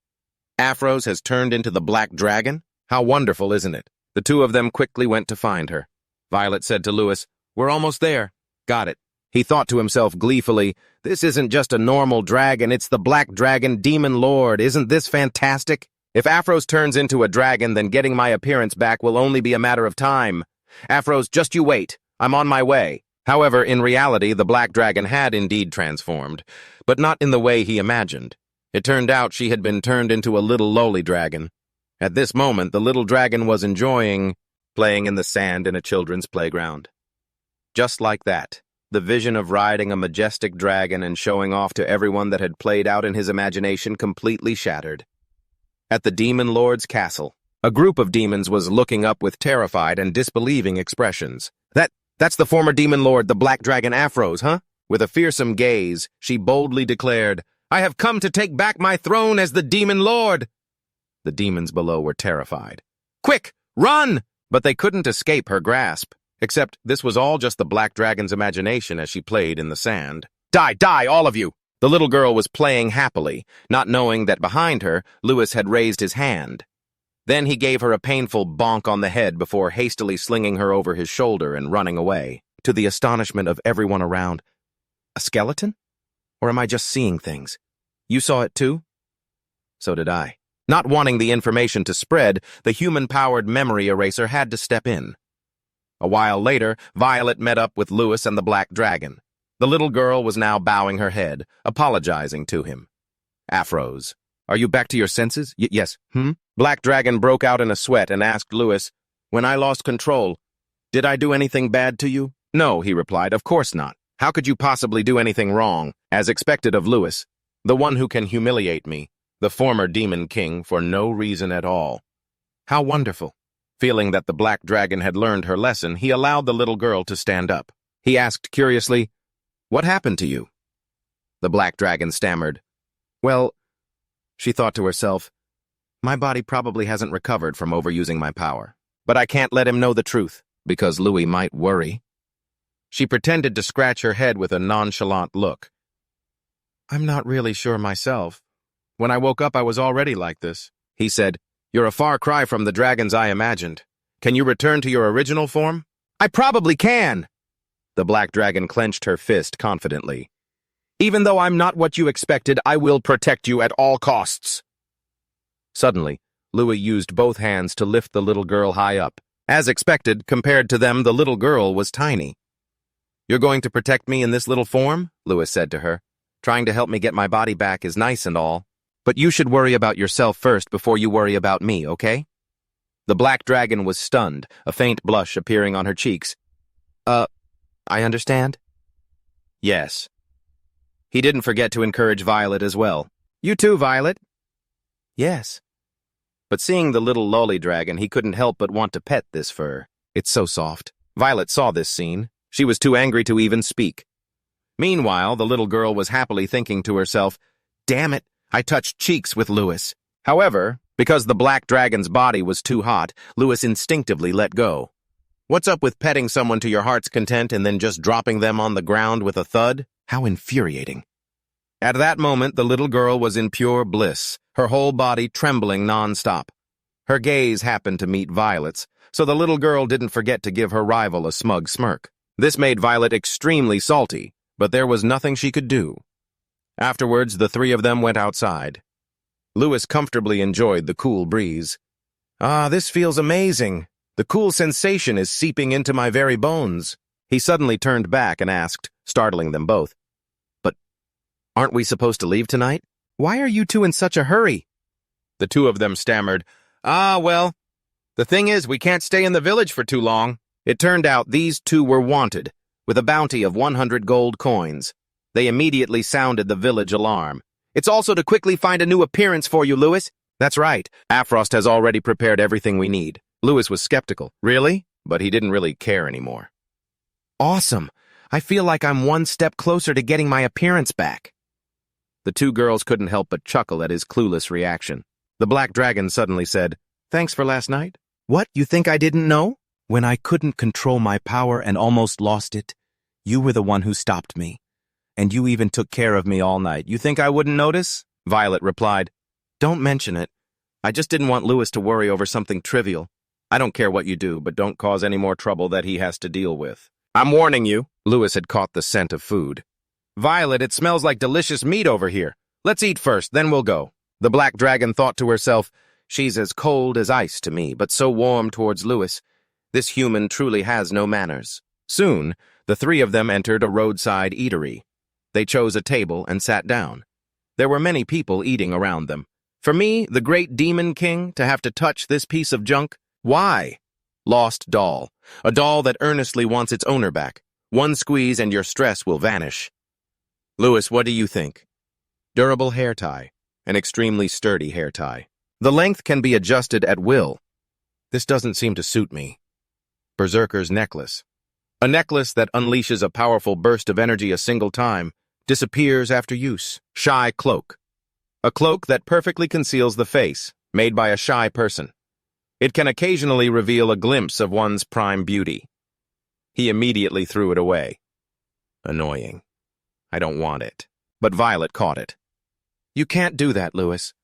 Afros has turned into the Black Dragon? How wonderful, isn't it? The two of them quickly went to find her. Violet said to Louis, "We're almost there." "Got it." He thought to himself gleefully, "This isn't just a normal dragon, it's the Black Dragon Demon Lord. Isn't this fantastic? If Afros turns into a dragon, then getting my appearance back will only be a matter of time. Afros, just you wait. I'm on my way." However, in reality, the Black Dragon had indeed transformed, but not in the way he imagined. It turned out she had been turned into a little lowly dragon. At this moment, the little dragon was enjoying playing in the sand in a children's playground. Just like that, the vision of riding a majestic dragon and showing off to everyone that had played out in his imagination completely shattered. At the Demon Lord's castle, a group of demons was looking up with terrified and disbelieving expressions. That's the former Demon Lord, the Black Dragon Afros, huh?" With a fearsome gaze, she boldly declared, "I have come to take back my throne as the Demon Lord." The demons below were terrified. "Quick, run!" But they couldn't escape her grasp, except this was all just the Black Dragon's imagination as she played in the sand. Die, all of you!" The little girl was playing happily, not knowing that behind her, Louis had raised his hand. Then he gave her a painful bonk on the head before hastily slinging her over his shoulder and running away, to the astonishment of everyone around. "A skeleton? Or am I just seeing things? You saw it too?" So did I. Not wanting the information to spread, the human-powered memory eraser had to step in. A while later, Violet met up with Louis and the Black Dragon. The little girl was now bowing her head, apologizing to him. "Afros, are you back to your senses?" Yes. Black Dragon broke out in a sweat and asked Louis, "When I lost control, did I do anything bad to you?" "No," he replied, "of course not. How could you possibly do anything wrong, as expected of Louis, the one who can humiliate me, the former Demon King, for no reason at all?" "How wonderful." Feeling that the Black Dragon had learned her lesson, he allowed the little girl to stand up. He asked curiously, "What happened to you?" The black dragon stammered. Well, she thought to herself, my body probably hasn't recovered from overusing my power. But I can't let him know the truth, because Louis might worry. She pretended to scratch her head with a nonchalant look. I'm not really sure myself. When I woke up, I was already like this. He said, You're a far cry from the dragons I imagined. Can you return to your original form? I probably can! The black dragon clenched her fist confidently. Even though I'm not what you expected, I will protect you at all costs. Suddenly, Louis used both hands to lift the little girl high up. As expected, compared to them, the little girl was tiny. You're going to protect me in this little form? Louis said to her. Trying to help me get my body back is nice and all, but you should worry about yourself first before you worry about me, okay? The black dragon was stunned, a faint blush appearing on her cheeks. I understand? Yes. He didn't forget to encourage Violet as well. You too, Violet? Yes. But seeing the little lolly dragon, he couldn't help but want to pet this fur. It's so soft. Violet saw this scene. She was too angry to even speak. Meanwhile, the little girl was happily thinking to herself, Damn it, I touched cheeks with Louis. However, because the black dragon's body was too hot, Louis instinctively let go. What's up with petting someone to your heart's content and then just dropping them on the ground with a thud? How infuriating. At that moment, the little girl was in pure bliss, her whole body trembling non-stop. Her gaze happened to meet Violet's, so the little girl didn't forget to give her rival a smug smirk. This made Violet extremely salty, but there was nothing she could do. Afterwards, the three of them went outside. Louis comfortably enjoyed the cool breeze. Ah, this feels amazing. The cool sensation is seeping into my very bones. He suddenly turned back and asked, startling them both, But aren't we supposed to leave tonight? Why are you two in such a hurry? The two of them stammered, Well, the thing is, we can't stay in the village for too long. It turned out these two were wanted, with a bounty of 100 gold coins. They immediately sounded the village alarm. It's also to quickly find a new appearance for you, Louis. That's right. Afrost has already prepared everything we need. Louis was skeptical. Really? But he didn't really care anymore. Awesome. I feel like I'm one step closer to getting my appearance back. The two girls couldn't help but chuckle at his clueless reaction. The black dragon suddenly said, Thanks for last night. What, you think I didn't know? When I couldn't control my power and almost lost it, you were the one who stopped me. And you even took care of me all night. You think I wouldn't notice? Violet replied, Don't mention it. I just didn't want Louis to worry over something trivial. I don't care what you do, but don't cause any more trouble that he has to deal with. I'm warning you. Louis had caught the scent of food. Violet, it smells like delicious meat over here. Let's eat first, then we'll go. The black dragon thought to herself, She's as cold as ice to me, but so warm towards Louis. This human truly has no manners. Soon, the three of them entered a roadside eatery. They chose a table and sat down. There were many people eating around them. For me, the great demon king, to have to touch this piece of junk? Why? Lost doll. A doll that earnestly wants its owner back. One squeeze and your stress will vanish. Louis, what do you think? Durable hair tie. An extremely sturdy hair tie. The length can be adjusted at will. This doesn't seem to suit me. Berserker's necklace. A necklace that unleashes a powerful burst of energy a single time, disappears after use. Shy cloak. A cloak that perfectly conceals the face, made by a shy person. It can occasionally reveal a glimpse of one's prime beauty. He immediately threw it away. Annoying. I don't want it. But Violet caught it. You can't do that, Louis.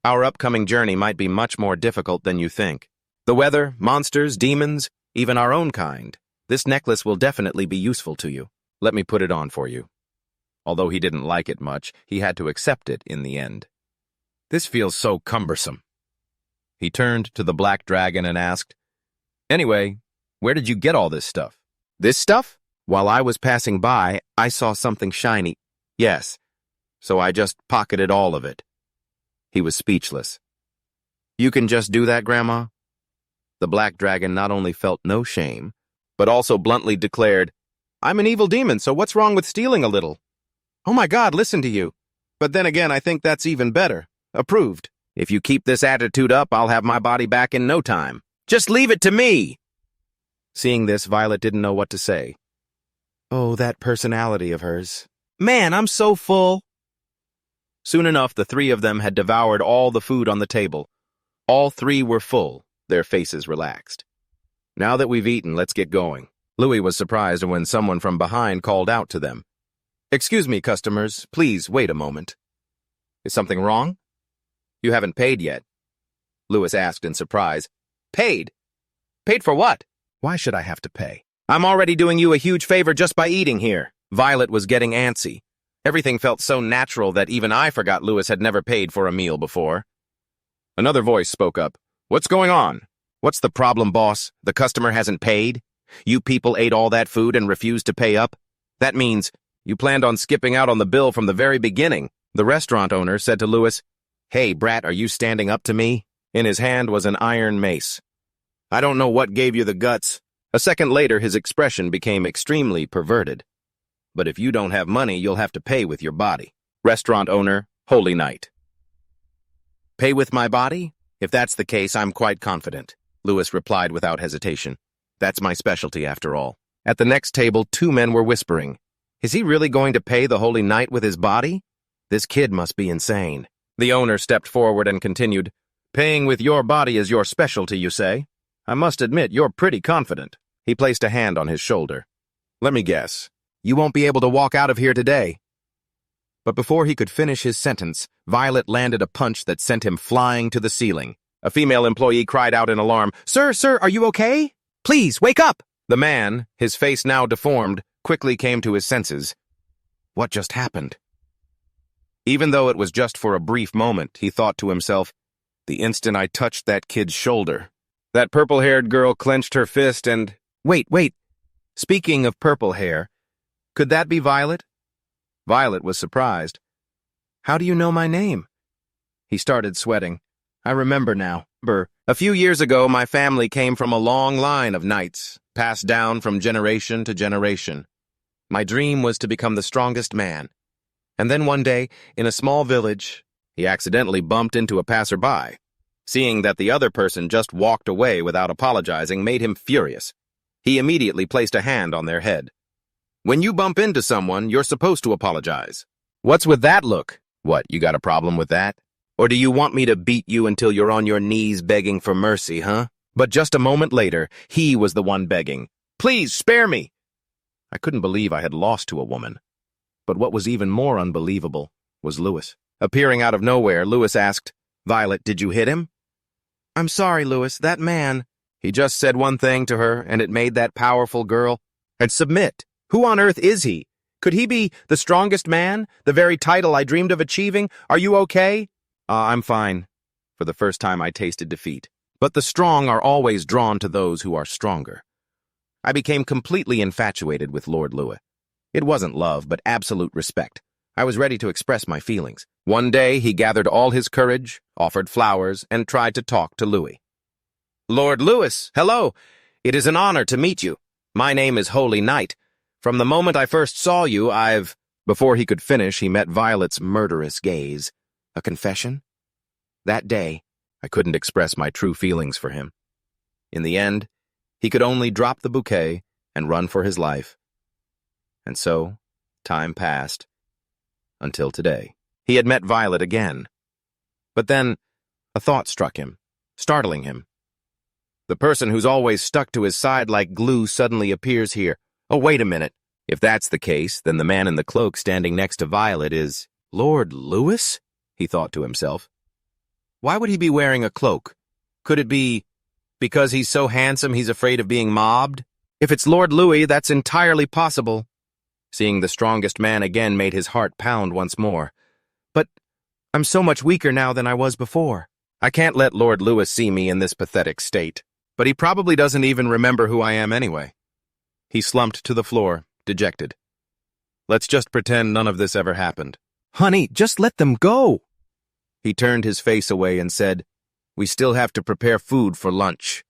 Our upcoming journey might be much more difficult than you think. The weather, monsters, demons, even our own kind. This necklace will definitely be useful to you. Let me put it on for you. Although he didn't like it much, he had to accept it in the end. This feels so cumbersome. He turned to the black dragon and asked, Anyway, where did you get all this stuff? This stuff? While I was passing by, I saw something shiny. Yes, so I just pocketed all of it. He was speechless. You can just do that, Grandma? The black dragon not only felt no shame, but also bluntly declared, I'm an evil demon, so what's wrong with stealing a little? Oh my God, listen to you. But then again, I think that's even better. Approved. If you keep this attitude up, I'll have my body back in no time. Just leave it to me! Seeing this, Violet didn't know what to say. Oh, that personality of hers. Man, I'm so full. Soon enough, the three of them had devoured all the food on the table. All three were full, their faces relaxed. Now that we've eaten, let's get going. Louis was surprised when someone from behind called out to them. Excuse me, customers, please wait a moment. Is something wrong? You haven't paid yet. Louis asked in surprise. Paid? Paid for what? Why should I have to pay? I'm already doing you a huge favor just by eating here. Violet was getting antsy. Everything felt so natural that even I forgot Louis had never paid for a meal before. Another voice spoke up. What's going on? What's the problem, boss? The customer hasn't paid? You people ate all that food and refused to pay up? That means you planned on skipping out on the bill from the very beginning. The restaurant owner said to Louis, Hey, brat, are you standing up to me? In his hand was an iron mace. I don't know what gave you the guts. A second later, his expression became extremely perverted. But if you don't have money, you'll have to pay with your body. Restaurant owner, Holy Night. Pay with my body? If that's the case, I'm quite confident, Louis replied without hesitation. That's my specialty, after all. At the next table, two men were whispering. Is he really going to pay the Holy Night with his body? This kid must be insane. The owner stepped forward and continued, Paying with your body is your specialty, you say? I must admit, you're pretty confident. He placed a hand on his shoulder. Let me guess. You won't be able to walk out of here today. But before he could finish his sentence, Violet landed a punch that sent him flying to the ceiling. A female employee cried out in alarm, Sir, are you okay? Please, wake up! The man, his face now deformed, quickly came to his senses. What just happened? Even though it was just for a brief moment, he thought to himself, the instant I touched that kid's shoulder. That purple-haired girl clenched her fist and... Wait. Speaking of purple hair, could that be Violet? Violet was surprised. How do you know my name? He started sweating. I remember now. A few years ago, my family came from a long line of knights, passed down from generation to generation. My dream was to become the strongest man. And then one day, in a small village, he accidentally bumped into a passerby. Seeing that the other person just walked away without apologizing made him furious. He immediately placed a hand on their head. When you bump into someone, you're supposed to apologize. What's with that look? What, you got a problem with that? Or do you want me to beat you until you're on your knees begging for mercy, huh? But just a moment later, he was the one begging. Please, spare me! I couldn't believe I had lost to a woman. But what was even more unbelievable was Louis. Appearing out of nowhere, Louis asked, Violet, did you hit him? I'm sorry, Louis, that man. He just said one thing to her, and it made that powerful girl. And submit. Who on earth is he? Could he be the strongest man? The very title I dreamed of achieving? Are you okay? I'm fine. For the first time I tasted defeat. But the strong are always drawn to those who are stronger. I became completely infatuated with Lord Louis. It wasn't love, but absolute respect. I was ready to express my feelings. One day, he gathered all his courage, offered flowers, and tried to talk to Louis. Lord Louis, hello. It is an honor to meet you. My name is Holy Night. From the moment I first saw you, Before he could finish, he met Violet's murderous gaze. A confession? That day, I couldn't express my true feelings for him. In the end, he could only drop the bouquet and run for his life. And so, time passed. Until today. He had met Violet again. But then, a thought struck him, startling him. The person who's always stuck to his side like glue suddenly appears here. Oh, wait a minute. If that's the case, then the man in the cloak standing next to Violet is Lord Louis? He thought to himself. Why would he be wearing a cloak? Could it be because he's so handsome he's afraid of being mobbed? If it's Lord Louis, that's entirely possible. Seeing the strongest man again made his heart pound once more. But I'm so much weaker now than I was before. I can't let Lord Louis see me in this pathetic state. But he probably doesn't even remember who I am anyway. He slumped to the floor, dejected. Let's just pretend none of this ever happened. Honey, just let them go. He turned his face away and said, We still have to prepare food for lunch.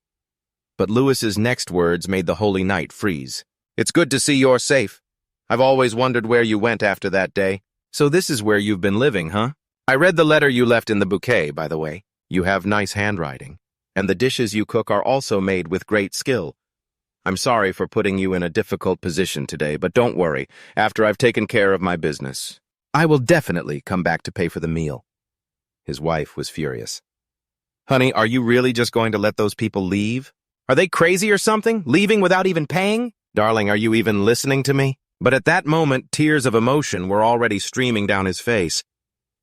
But Louis's next words made the Holy Night freeze. It's good to see you're safe. I've always wondered where you went after that day. So this is where you've been living, huh? I read the letter you left in the bouquet, by the way. You have nice handwriting. And the dishes you cook are also made with great skill. I'm sorry for putting you in a difficult position today, but don't worry. After I've taken care of my business, I will definitely come back to pay for the meal. His wife was furious. Honey, are you really just going to let those people leave? Are they crazy or something? Leaving without even paying? Darling, are you even listening to me? But at that moment, tears of emotion were already streaming down his face.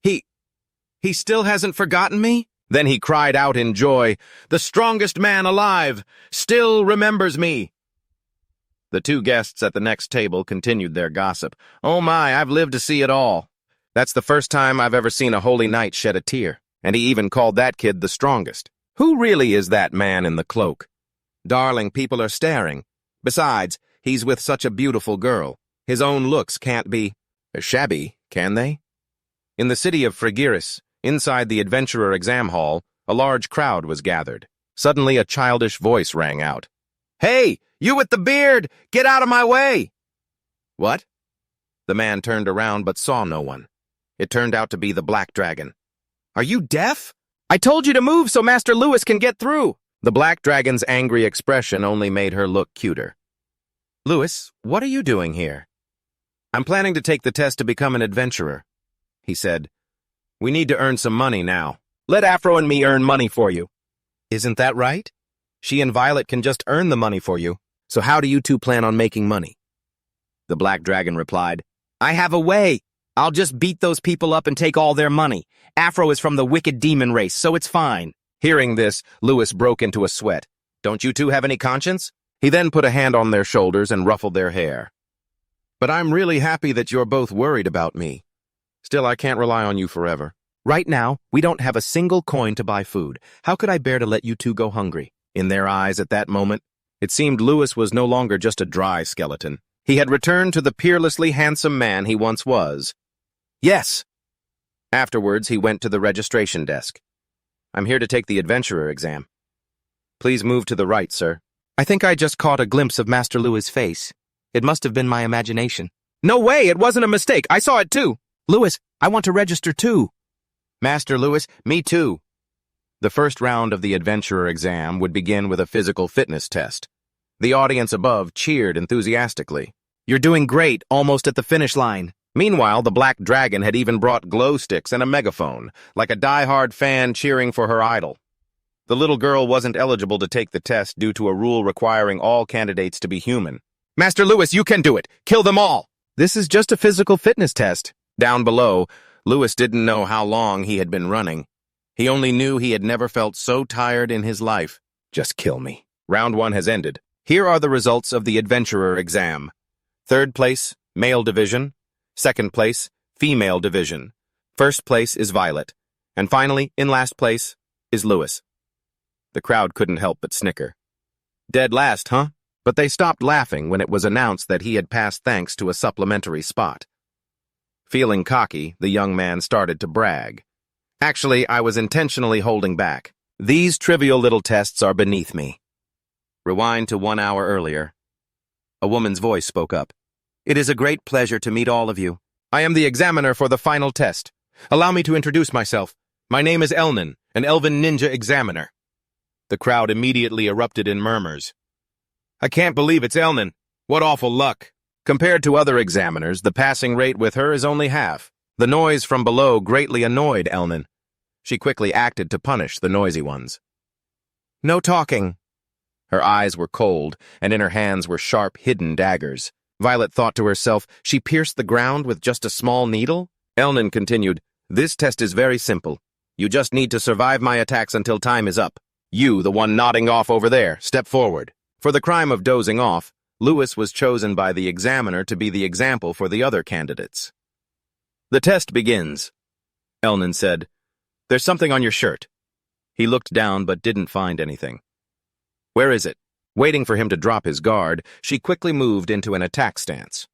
He still hasn't forgotten me? Then he cried out in joy, "The strongest man alive still remembers me." The two guests at the next table continued their gossip. Oh my, I've lived to see it all. That's the first time I've ever seen a holy knight shed a tear, and he even called that kid the strongest. Who really is that man in the cloak? Darling, people are staring. Besides, he's with such a beautiful girl. His own looks can't be shabby, can they? In the city of Frigiris, inside the adventurer exam hall, a large crowd was gathered. Suddenly a childish voice rang out. Hey, you with the beard! Get out of my way! What? The man turned around but saw no one. It turned out to be the Black Dragon. Are you deaf? I told you to move so Master Lewis can get through. The Black Dragon's angry expression only made her look cuter. Lewis, what are you doing here? I'm planning to take the test to become an adventurer, he said. We need to earn some money now. Let Afro and me earn money for you. Isn't that right? She and Violet can just earn the money for you. So how do you two plan on making money? The Black Dragon replied, I have a way. I'll just beat those people up and take all their money. Afro is from the wicked demon race, so it's fine. Hearing this, Lewis broke into a sweat. Don't you two have any conscience? He then put a hand on their shoulders and ruffled their hair. But I'm really happy that you're both worried about me. Still, I can't rely on you forever. Right now, we don't have a single coin to buy food. How could I bear to let you two go hungry? In their eyes at that moment, it seemed Lewis was no longer just a dry skeleton. He had returned to the peerlessly handsome man he once was. Yes. Afterwards, he went to the registration desk. I'm here to take the adventurer exam. Please move to the right, sir. I think I just caught a glimpse of Master Lewis' face. It must have been my imagination. No way, it wasn't a mistake. I saw it too. Lewis, I want to register too. Master Lewis, me too. The first round of the adventurer exam would begin with a physical fitness test. The audience above cheered enthusiastically. You're doing great, almost at the finish line. Meanwhile, the Black Dragon had even brought glow sticks and a megaphone, like a die-hard fan cheering for her idol. The little girl wasn't eligible to take the test due to a rule requiring all candidates to be human. Master Lewis, you can do it! Kill them all! This is just a physical fitness test. Down below, Lewis didn't know how long he had been running. He only knew he had never felt so tired in his life. Just kill me. Round 1 has ended. Here are the results of the adventurer exam. 3rd place, male division. 2nd place, female division. 1st place is Violet. And finally, in last place, is Lewis. The crowd couldn't help but snicker. Dead last, huh? But they stopped laughing when it was announced that he had passed thanks to a supplementary spot. Feeling cocky, the young man started to brag. Actually, I was intentionally holding back. These trivial little tests are beneath me. Rewind to 1 hour earlier. A woman's voice spoke up. It is a great pleasure to meet all of you. I am the examiner for the final test. Allow me to introduce myself. My name is Elnan, an elven ninja examiner. The crowd immediately erupted in murmurs. I can't believe it's Elnan. What awful luck. Compared to other examiners, the passing rate with her is only half. The noise from below greatly annoyed Elnan. She quickly acted to punish the noisy ones. No talking. Her eyes were cold, and in her hands were sharp, hidden daggers. Violet thought to herself, she pierced the ground with just a small needle? Elnan continued, this test is very simple. You just need to survive my attacks until time is up. You, the one nodding off over there, step forward. For the crime of dozing off, Lewis was chosen by the examiner to be the example for the other candidates. The test begins, Elnan said. There's something on your shirt. He looked down but didn't find anything. Where is it? Waiting for him to drop his guard, she quickly moved into an attack stance.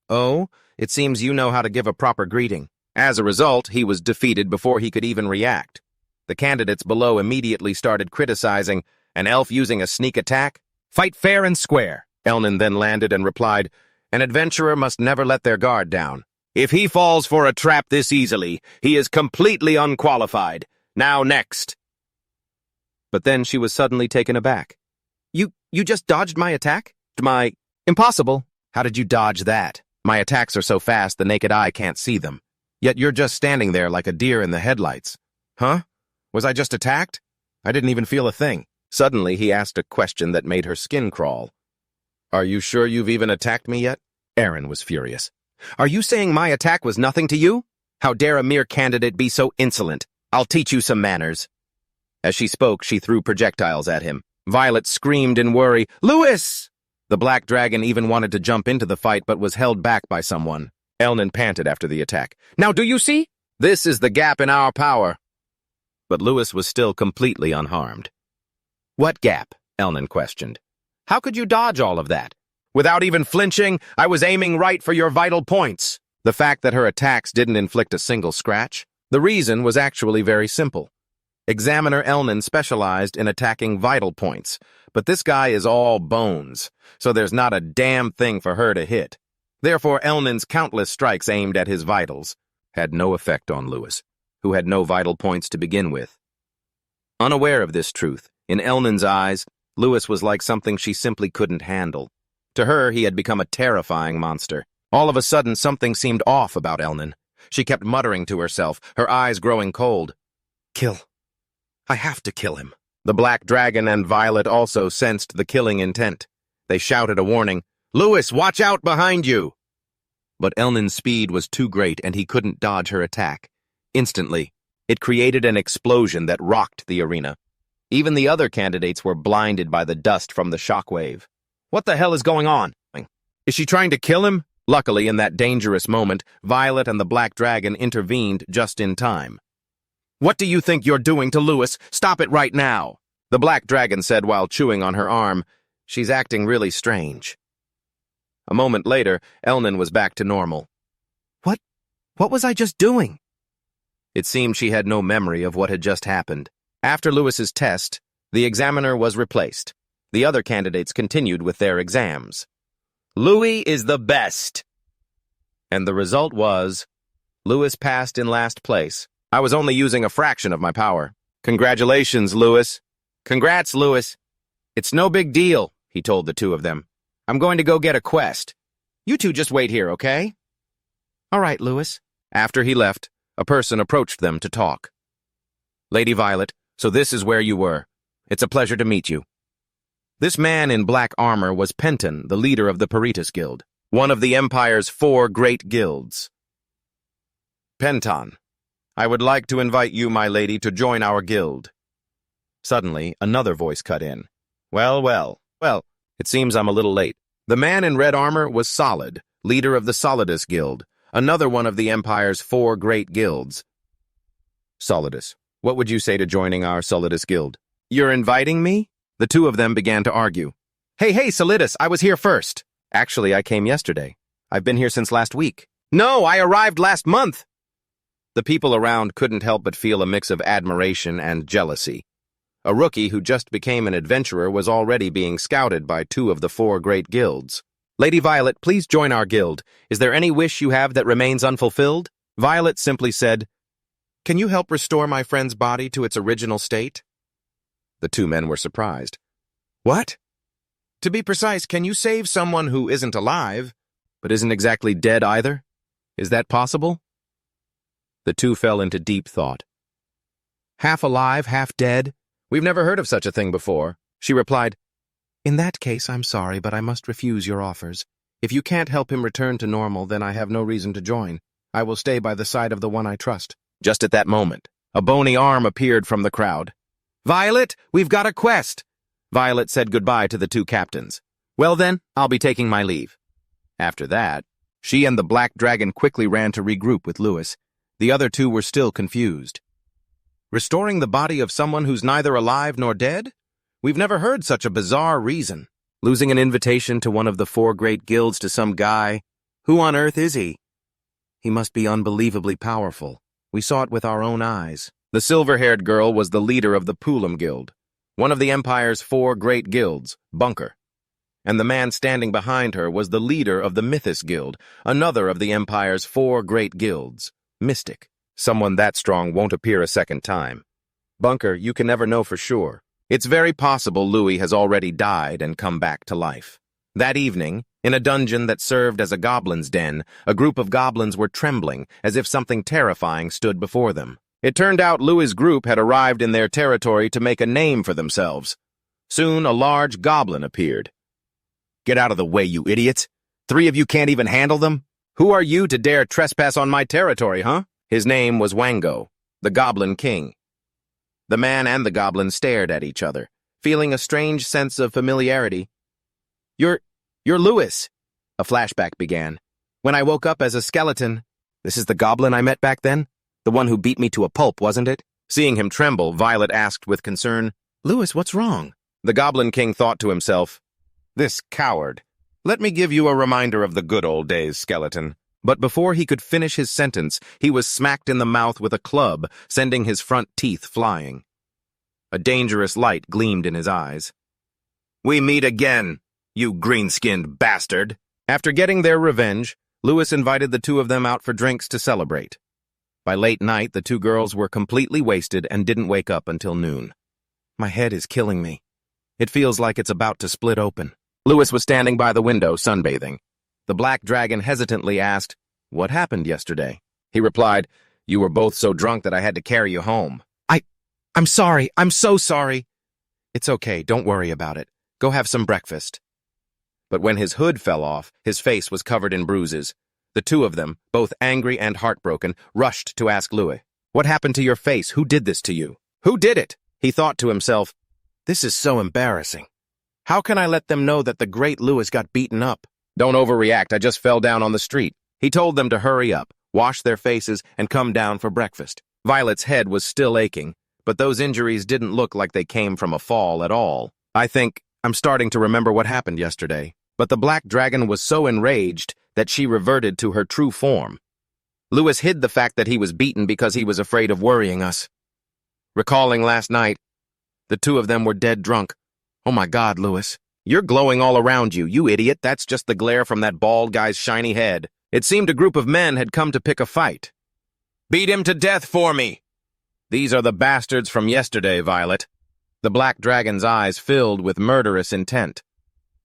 Oh, it seems you know how to give a proper greeting. As a result, he was defeated before he could even react. The candidates below immediately started criticizing, an elf using a sneak attack? Fight fair and square. Elnan then landed and replied, an adventurer must never let their guard down. If he falls for a trap this easily, he is completely unqualified. Now next. But then she was suddenly taken aback. You just dodged my attack? Impossible. How did you dodge that? My attacks are so fast the naked eye can't see them. Yet you're just standing there like a deer in the headlights. Huh? Was I just attacked? I didn't even feel a thing. Suddenly, he asked a question that made her skin crawl. Are you sure you've even attacked me yet? Aaron was furious. Are you saying my attack was nothing to you? How dare a mere candidate be so insolent? I'll teach you some manners. As she spoke, she threw projectiles at him. Violet screamed in worry, Lewis! The black dragon even wanted to jump into the fight but was held back by someone. Elnan panted after the attack. Now do you see? This is the gap in our power. But Lewis was still completely unharmed. What gap? Elnan questioned. How could you dodge all of that? Without even flinching, I was aiming right for your vital points. The fact that her attacks didn't inflict a single scratch, the reason was actually very simple. Examiner Elnan specialized in attacking vital points, but this guy is all bones, so there's not a damn thing for her to hit. Therefore, Elnan's countless strikes aimed at his vitals had no effect on Lewis, who had no vital points to begin with. Unaware of this truth, in Elnan's eyes, Lewis was like something she simply couldn't handle. To her, he had become a terrifying monster. All of a sudden, something seemed off about Elnan. She kept muttering to herself, her eyes growing cold. Kill. I have to kill him. The black dragon and Violet also sensed the killing intent. They shouted a warning, Lewis, watch out behind you! But Elnan's speed was too great and he couldn't dodge her attack. Instantly, it created an explosion that rocked the arena. Even the other candidates were blinded by the dust from the shockwave. What the hell is going on? Is she trying to kill him? Luckily, in that dangerous moment, Violet and the black dragon intervened just in time. What do you think you're doing to Lewis? Stop it right now! The black dragon said while chewing on her arm. She's acting really strange. A moment later, Elnan was back to normal. What was I just doing? It seemed she had no memory of what had just happened. After Lewis's test, the examiner was replaced. The other candidates continued with their exams. Louis is the best! And the result was, Lewis passed in last place. I was only using a fraction of my power. Congratulations, Lewis. Congrats, Lewis. It's no big deal, he told the two of them. I'm going to go get a quest. You two just wait here, okay? All right, Lewis. After he left, a person approached them to talk. Lady Violet, so this is where you were. It's a pleasure to meet you. This man in black armor was Penton, the leader of the Peritas Guild, one of the Empire's 4 great guilds. Penton, I would like to invite you, my lady, to join our guild. Suddenly, another voice cut in. Well, it seems I'm a little late. The man in red armor was Solid, leader of the Solidus Guild, another one of the Empire's 4 great guilds. Solidus, what would you say to joining our Solidus Guild? You're inviting me? The two of them began to argue. Hey, Solidus, I was here first. Actually, I came yesterday. I've been here since last week. No, I arrived last month. The people around couldn't help but feel a mix of admiration and jealousy. A rookie who just became an adventurer was already being scouted by 2 of the 4 great guilds. Lady Violet, please join our guild. Is there any wish you have that remains unfulfilled? Violet simply said, Can you help restore my friend's body to its original state? The 2 men were surprised. What? To be precise, can you save someone who isn't alive, but isn't exactly dead either? Is that possible? The 2 fell into deep thought. Half alive, half dead? We've never heard of such a thing before. She replied, In that case, I'm sorry, but I must refuse your offers. If you can't help him return to normal, then I have no reason to join. I will stay by the side of the one I trust. Just at that moment, a bony arm appeared from the crowd. Violet, we've got a quest! Violet said goodbye to the 2 captains. Well then, I'll be taking my leave. After that, she and the black dragon quickly ran to regroup with Lewis. The other 2 were still confused. Restoring the body of someone who's neither alive nor dead? We've never heard such a bizarre reason. Losing an invitation to one of the 4 great guilds to some guy. Who on earth is he? He must be unbelievably powerful. We saw it with our own eyes. The silver-haired girl was the leader of the Pulam Guild, one of the Empire's 4 great guilds, Bunker. And the man standing behind her was the leader of the Mythos Guild, another of the Empire's 4 great guilds, Mystic. Someone that strong won't appear a second time. Bunker, you can never know for sure. It's very possible Louis has already died and come back to life. That evening, in a dungeon that served as a goblin's den, a group of goblins were trembling as if something terrifying stood before them. It turned out Louis's group had arrived in their territory to make a name for themselves. Soon, a large goblin appeared. "Get out of the way, you idiots! 3 of you can't even handle them? Who are you to dare trespass on my territory, huh?" His name was Wango, the Goblin King. The man and the goblin stared at each other, feeling a strange sense of familiarity. You're Louis," a flashback began. "When I woke up as a skeleton, this is the goblin I met back then? The one who beat me to a pulp, wasn't it?" Seeing him tremble, Violet asked with concern, "Louis, what's wrong?" The Goblin King thought to himself, "This coward. Let me give you a reminder of the good old days, skeleton." But before he could finish his sentence, he was smacked in the mouth with a club, sending his front teeth flying. A dangerous light gleamed in his eyes. "We meet again, you green-skinned bastard." After getting their revenge, Louis invited the 2 of them out for drinks to celebrate. By late night, the 2 girls were completely wasted and didn't wake up until noon. "My head is killing me. It feels like it's about to split open." Louis was standing by the window, sunbathing. The black dragon hesitantly asked, "What happened yesterday?" He replied, "You were both so drunk that I had to carry you home." I'm sorry. I'm so sorry." "It's okay. Don't worry about it. Go have some breakfast." But when his hood fell off, his face was covered in bruises. The 2 of them, both angry and heartbroken, rushed to ask Louis, "What happened to your face? Who did this to you? Who did it?" He thought to himself, "This is so embarrassing. How can I let them know that the great Louis got beaten up?" "Don't overreact. I just fell down on the street." He told them to hurry up, wash their faces, and come down for breakfast. Violet's head was still aching, but those injuries didn't look like they came from a fall at all. "I think I'm starting to remember what happened yesterday." But the black dragon was so enraged that she reverted to her true form. Louis hid the fact that he was beaten because he was afraid of worrying us. Recalling last night, the 2 of them were dead drunk. "Oh my God, Louis. You're glowing all around you, you idiot. That's just the glare from that bald guy's shiny head." It seemed a group of men had come to pick a fight. "Beat him to death for me." "These are the bastards from yesterday, Violet." The black dragon's eyes filled with murderous intent.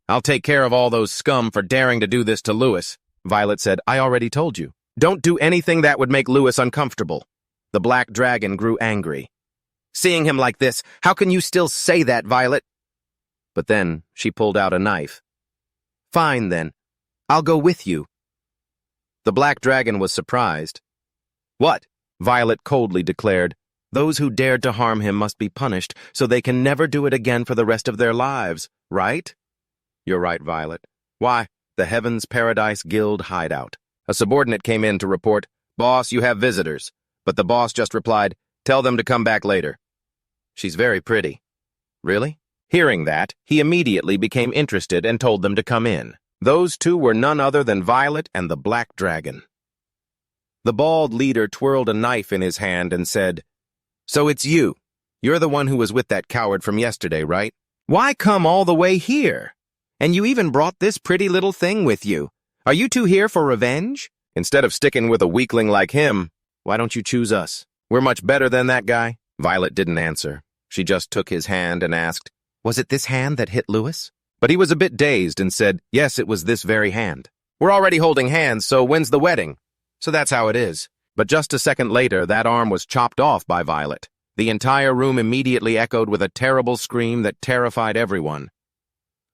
"I'll take care of all those scum for daring to do this to Louis." Violet said, "I already told you. Don't do anything that would make Louis uncomfortable." The black dragon grew angry. "Seeing him like this, how can you still say that, Violet?" But then she pulled out a knife. "Fine, then. I'll go with you." The black dragon was surprised. "What?" Violet coldly declared. "Those who dared to harm him must be punished, so they can never do it again for the rest of their lives, right?" "You're right, Violet. Why, the Heavens Paradise Guild hideout." A subordinate came in to report, "Boss, you have visitors." But the boss just replied, "Tell them to come back later." "She's very pretty." "Really?" Hearing that, he immediately became interested and told them to come in. Those 2 were none other than Violet and the black dragon. The bald leader twirled a knife in his hand and said, "So it's you. You're the one who was with that coward from yesterday, right? Why come all the way here? And you even brought this pretty little thing with you. Are you 2 here for revenge? Instead of sticking with a weakling like him, why don't you choose us? We're much better than that guy." Violet didn't answer. She just took his hand and asked, "Was it this hand that hit Louis?" But he was a bit dazed and said, "Yes, it was this very hand." "We're already holding hands, so when's the wedding?" "So that's how it is." But just a second later, that arm was chopped off by Violet. The entire room immediately echoed with a terrible scream that terrified everyone.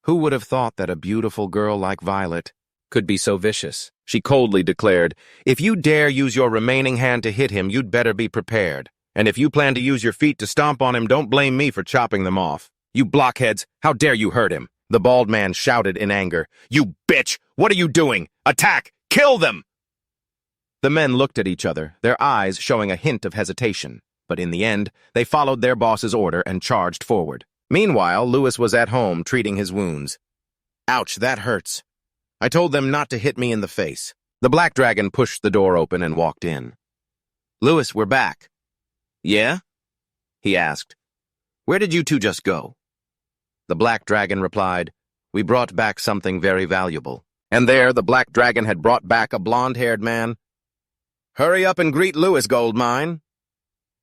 Who would have thought that a beautiful girl like Violet could be so vicious? She coldly declared, "If you dare use your remaining hand to hit him, you'd better be prepared. And if you plan to use your feet to stomp on him, don't blame me for chopping them off. You blockheads, how dare you hurt him?" The bald man shouted in anger, "You bitch! What are you doing? Attack! Kill them!" The men looked at each other, their eyes showing a hint of hesitation. But in the end, they followed their boss's order and charged forward. Meanwhile, Louis was at home treating his wounds. "Ouch, that hurts. I told them not to hit me in the face." The black dragon pushed the door open and walked in. "Louis, we're back." "Yeah?" he asked. "Where did you 2 just go?" The black dragon replied, "We brought back something very valuable." And there, the black dragon had brought back a blonde-haired man. "Hurry up and greet Louis, Goldmine."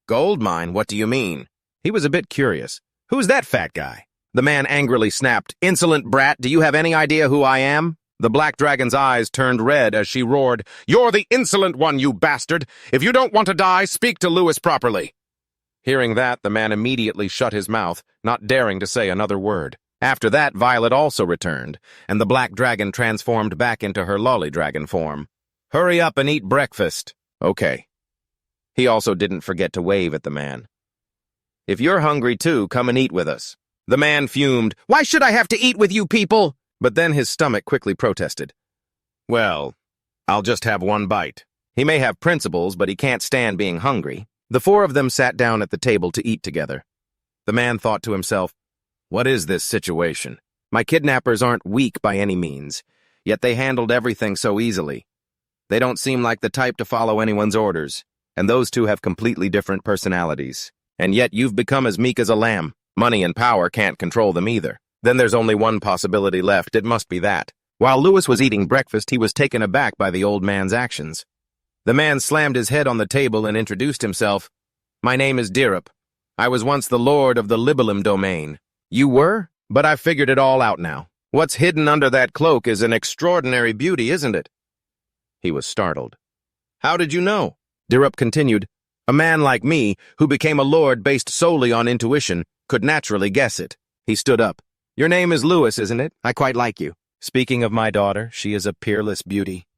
"Goldmine? What do you mean?" He was a bit curious. "Who's that fat guy?" The man angrily snapped, "Insolent brat, do you have any idea who I am?" The black dragon's eyes turned red as she roared, "You're the insolent one, you bastard! If you don't want to die, speak to Lewis properly." Hearing that, the man immediately shut his mouth, not daring to say another word. After that, Violet also returned, and the black dragon transformed back into her lolly dragon form. "Hurry up and eat breakfast." "Okay." He also didn't forget to wave at the man. "If you're hungry too, come and eat with us." The man fumed, "Why should I have to eat with you people?" But then his stomach quickly protested. "Well, I'll just have one bite." He may have principles, but he can't stand being hungry. The four of them sat down at the table to eat together. The man thought to himself, "What is this situation? My kidnappers aren't weak by any means, yet they handled everything so easily. They don't seem like the type to follow anyone's orders, and those two have completely different personalities. And yet you've become as meek as a lamb. Money and power can't control them either. Then there's only one possibility left. It must be that." While Lewis was eating breakfast, he was taken aback by the old man's actions. The man slammed his head on the table and introduced himself. "My name is Dirup. I was once the lord of the Libellum domain." "You were? But I've figured it all out now. What's hidden under that cloak is an extraordinary beauty, isn't it?" He was startled. "How did you know?" Dirup continued. "A man like me, who became a lord based solely on intuition, could naturally guess it." He stood up. "Your name is Lewis, isn't it? I quite like you. Speaking of my daughter, she is a peerless beauty.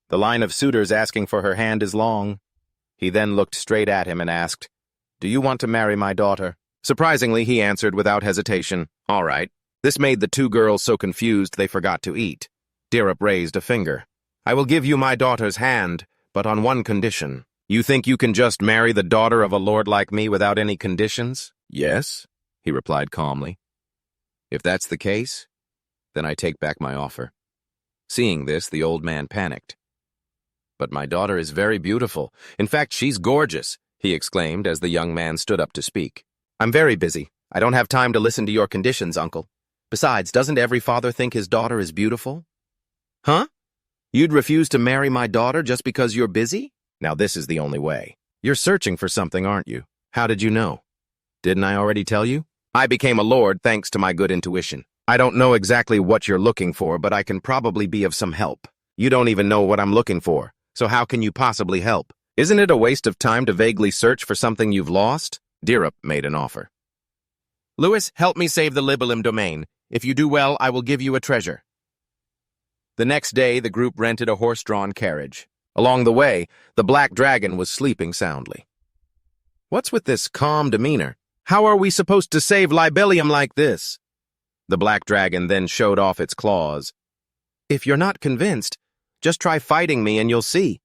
The line of suitors asking for her hand is long." He then looked straight at him and asked, "Do you want to marry my daughter?" Surprisingly, he answered without hesitation, "All right." This made the two girls so confused they forgot to eat. Dirup raised a finger. "I will give you my daughter's hand, but on one condition." "You think you can just marry the daughter of a lord like me without any conditions?" "Yes," he replied calmly. "If that's the case, then I take back my offer." Seeing this, the old man panicked. "But my daughter is very beautiful. In fact, she's gorgeous," he exclaimed as the young man stood up to speak. "I'm very busy. I don't have time to listen to your conditions, uncle. Besides, doesn't every father think his daughter is beautiful?" "Huh? You'd refuse to marry my daughter just because you're busy? Now this is the only way. You're searching for something, aren't you? How did you know? Didn't I already tell you? I became a lord thanks to my good intuition. I don't know exactly what you're looking for, but I can probably be of some help. You don't even know what I'm looking for, so how can you possibly help? Isn't it a waste of time to vaguely search for something you've lost?" Dirup made an offer. "Lewis, help me save the Libellum domain. If you do well, I will give you a treasure." The next day, the group rented a horse-drawn carriage. Along the way, the black dragon was sleeping soundly. "What's with this calm demeanor? How are we supposed to save Libellium like this?" The black dragon then showed off its claws. "If you're not convinced, just try fighting me and you'll see."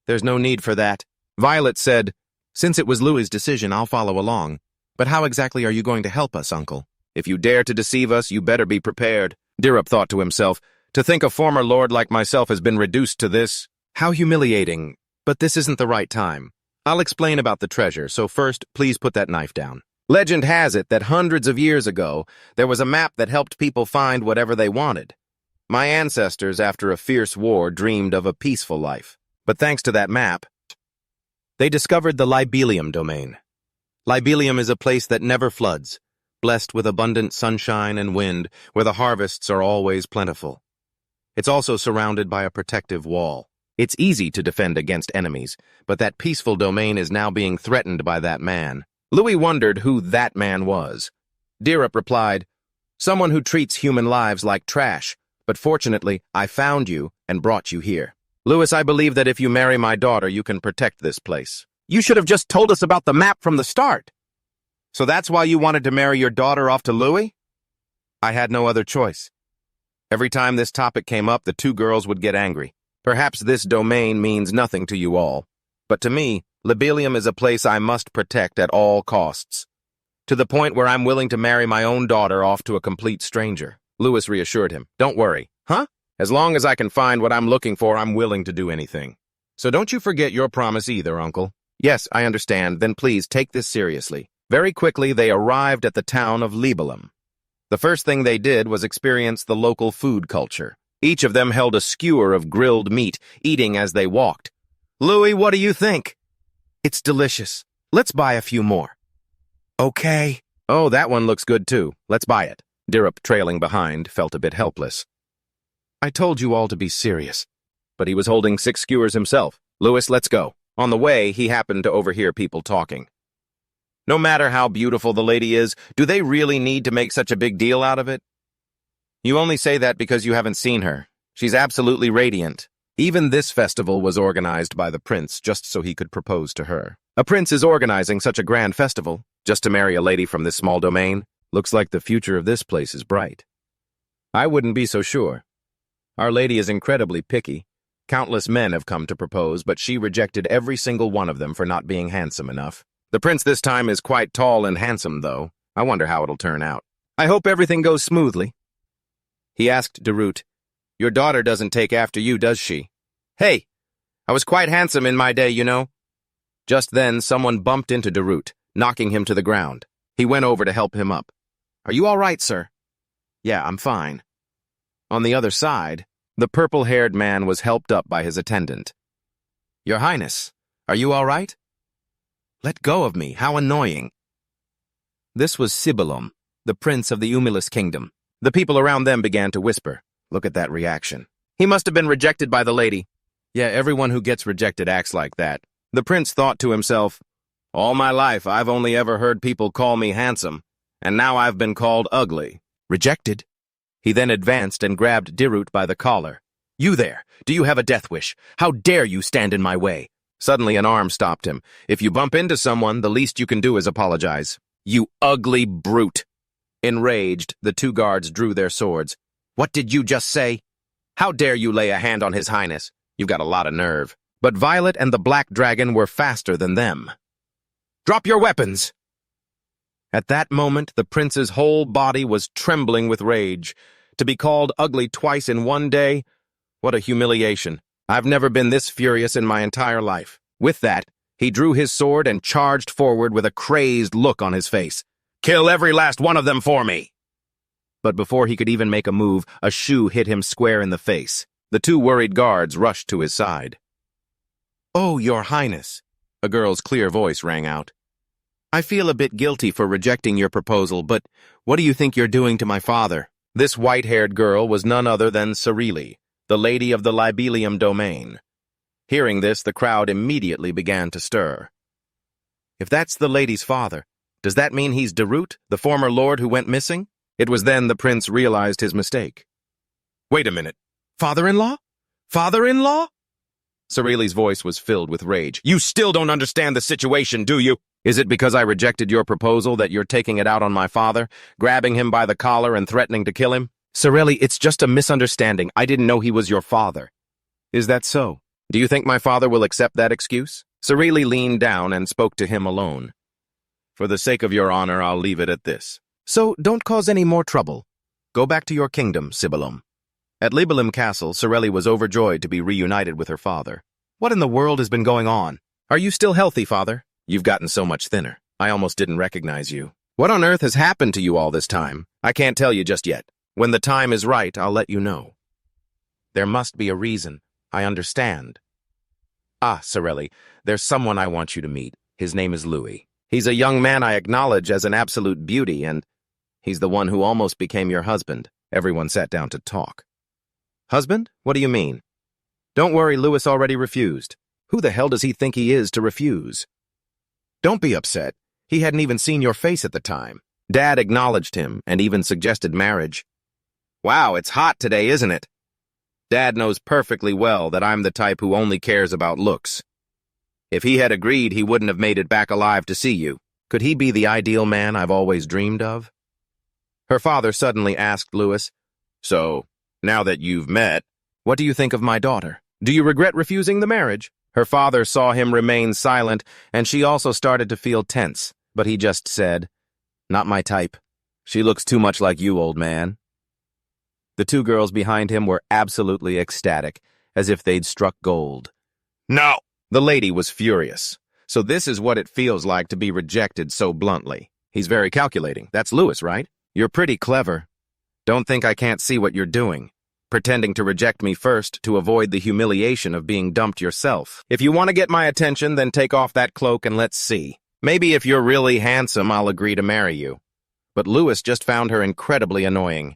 "There's no need for that." Violet said, "Since it was Louis's decision, I'll follow along. But how exactly are you going to help us, uncle? If you dare to deceive us, you better be prepared." Dirup thought to himself, "To think a former lord like myself has been reduced to this? How humiliating. But this isn't the right time. I'll explain about the treasure, so first, please put that knife down. Legend has it that hundreds of years ago, there was a map that helped people find whatever they wanted. My ancestors, after a fierce war, dreamed of a peaceful life. But thanks to that map, they discovered the Libellium domain. Libellium is a place that never floods, blessed with abundant sunshine and wind, where the harvests are always plentiful. It's also surrounded by a protective wall. It's easy to defend against enemies, but that peaceful domain is now being threatened by that man." Louis wondered who that man was. Dirup replied, "Someone who treats human lives like trash, but fortunately, I found you and brought you here. Louis, I believe that if you marry my daughter, you can protect this place." "You should have just told us about the map from the start." "So that's why you wanted to marry your daughter off to Louis?" "I had no other choice." Every time this topic came up, the two girls would get angry. "Perhaps this domain means nothing to you all, but to me, Libellium is a place I must protect at all costs. To the point where I'm willing to marry my own daughter off to a complete stranger." Louis reassured him. "Don't worry." "Huh? As long as I can find what I'm looking for, I'm willing to do anything. So don't you forget your promise either, uncle." "Yes, I understand. Then please take this seriously." Very quickly, they arrived at the town of Libellum. The first thing they did was experience the local food culture. Each of them held a skewer of grilled meat, eating as they walked. "Louis, what do you think?" "It's delicious. Let's buy a few more." "Okay." "Oh, that one looks good too. Let's buy it." Dirrup, trailing behind, felt a bit helpless. I told you all to be serious. But he was holding 6 skewers himself. Louis, let's go. On the way, he happened to overhear people talking. No matter how beautiful the lady is, do they really need to make such a big deal out of it? You only say that because you haven't seen her. She's absolutely radiant. Even this festival was organized by the prince just so he could propose to her. A prince is organizing such a grand festival just to marry a lady from this small domain. Looks like the future of this place is bright. I wouldn't be so sure. Our lady is incredibly picky. Countless men have come to propose, but she rejected every single one of them for not being handsome enough. The prince this time is quite tall and handsome, though. I wonder how it'll turn out. I hope everything goes smoothly. He asked Derut, Your daughter doesn't take after you, does she? Hey, I was quite handsome in my day, you know. Just then, someone bumped into Derut, knocking him to the ground. He went over to help him up. Are you all right, sir? Yeah, I'm fine. On the other side, the purple-haired man was helped up by his attendant. Your Highness, are you all right? Let go of me, how annoying. This was Sibilum, the prince of the Umulus kingdom. The people around them began to whisper. Look at that reaction. He must have been rejected by the lady. Yeah, everyone who gets rejected acts like that. The prince thought to himself, all my life I've only ever heard people call me handsome, and now I've been called ugly. Rejected? He then advanced and grabbed Dirut by the collar. You there, do you have a death wish? How dare you stand in my way? Suddenly an arm stopped him. If you bump into someone, the least you can do is apologize. You ugly brute! Enraged, the 2 guards drew their swords. What did you just say? How dare you lay a hand on His Highness? You've got a lot of nerve. But Violet and the Black Dragon were faster than them. Drop your weapons! At that moment, the prince's whole body was trembling with rage. To be called ugly twice in one day? What a humiliation. I've never been this furious in my entire life. With that, he drew his sword and charged forward with a crazed look on his face. Kill every last one of them for me! But before he could even make a move, a shoe hit him square in the face. The 2 worried guards rushed to his side. Oh, Your Highness, a girl's clear voice rang out. I feel a bit guilty for rejecting your proposal, but what do you think you're doing to my father? This white-haired girl was none other than Cirili, the lady of the Libelium domain. Hearing this, the crowd immediately began to stir. If that's the lady's father, does that mean he's Derut, the former lord who went missing? It was then the prince realized his mistake. Wait a minute. Father-in-law? Father-in-law? Cirili's voice was filled with rage. You still don't understand the situation, do you? Is it because I rejected your proposal that you're taking it out on my father, grabbing him by the collar and threatening to kill him? Cirili, it's just a misunderstanding. I didn't know he was your father. Is that so? Do you think my father will accept that excuse? Cirili leaned down and spoke to him alone. For the sake of your honor, I'll leave it at this. So don't cause any more trouble. Go back to your kingdom, Sibilum. At Libellum Castle, Cirili was overjoyed to be reunited with her father. What in the world has been going on? Are you still healthy, father? You've gotten so much thinner. I almost didn't recognize you. What on earth has happened to you all this time? I can't tell you just yet. When the time is right, I'll let you know. There must be a reason. I understand. Ah, Cirili, there's someone I want you to meet. His name is Louis. He's a young man I acknowledge as an absolute beauty, and he's the one who almost became your husband. Everyone sat down to talk. Husband? What do you mean? Don't worry, Louis already refused. Who the hell does he think he is to refuse? Don't be upset. He hadn't even seen your face at the time. Dad acknowledged him and even suggested marriage. Wow, it's hot today, isn't it? Dad knows perfectly well that I'm the type who only cares about looks. If he had agreed, he wouldn't have made it back alive to see you. Could he be the ideal man I've always dreamed of? Her father suddenly asked Louis, So, now that you've met, what do you think of my daughter? Do you regret refusing the marriage? Her father saw him remain silent, and she also started to feel tense, but he just said, Not my type. She looks too much like you, old man. The 2 girls behind him were absolutely ecstatic, as if they'd struck gold. No! The lady was furious. So this is what it feels like to be rejected so bluntly. He's very calculating. That's Louis, right? You're pretty clever. Don't think I can't see what you're doing. Pretending to reject me first to avoid the humiliation of being dumped yourself. If you want to get my attention, then take off that cloak and let's see. Maybe if you're really handsome, I'll agree to marry you. but Lewis just found her incredibly annoying.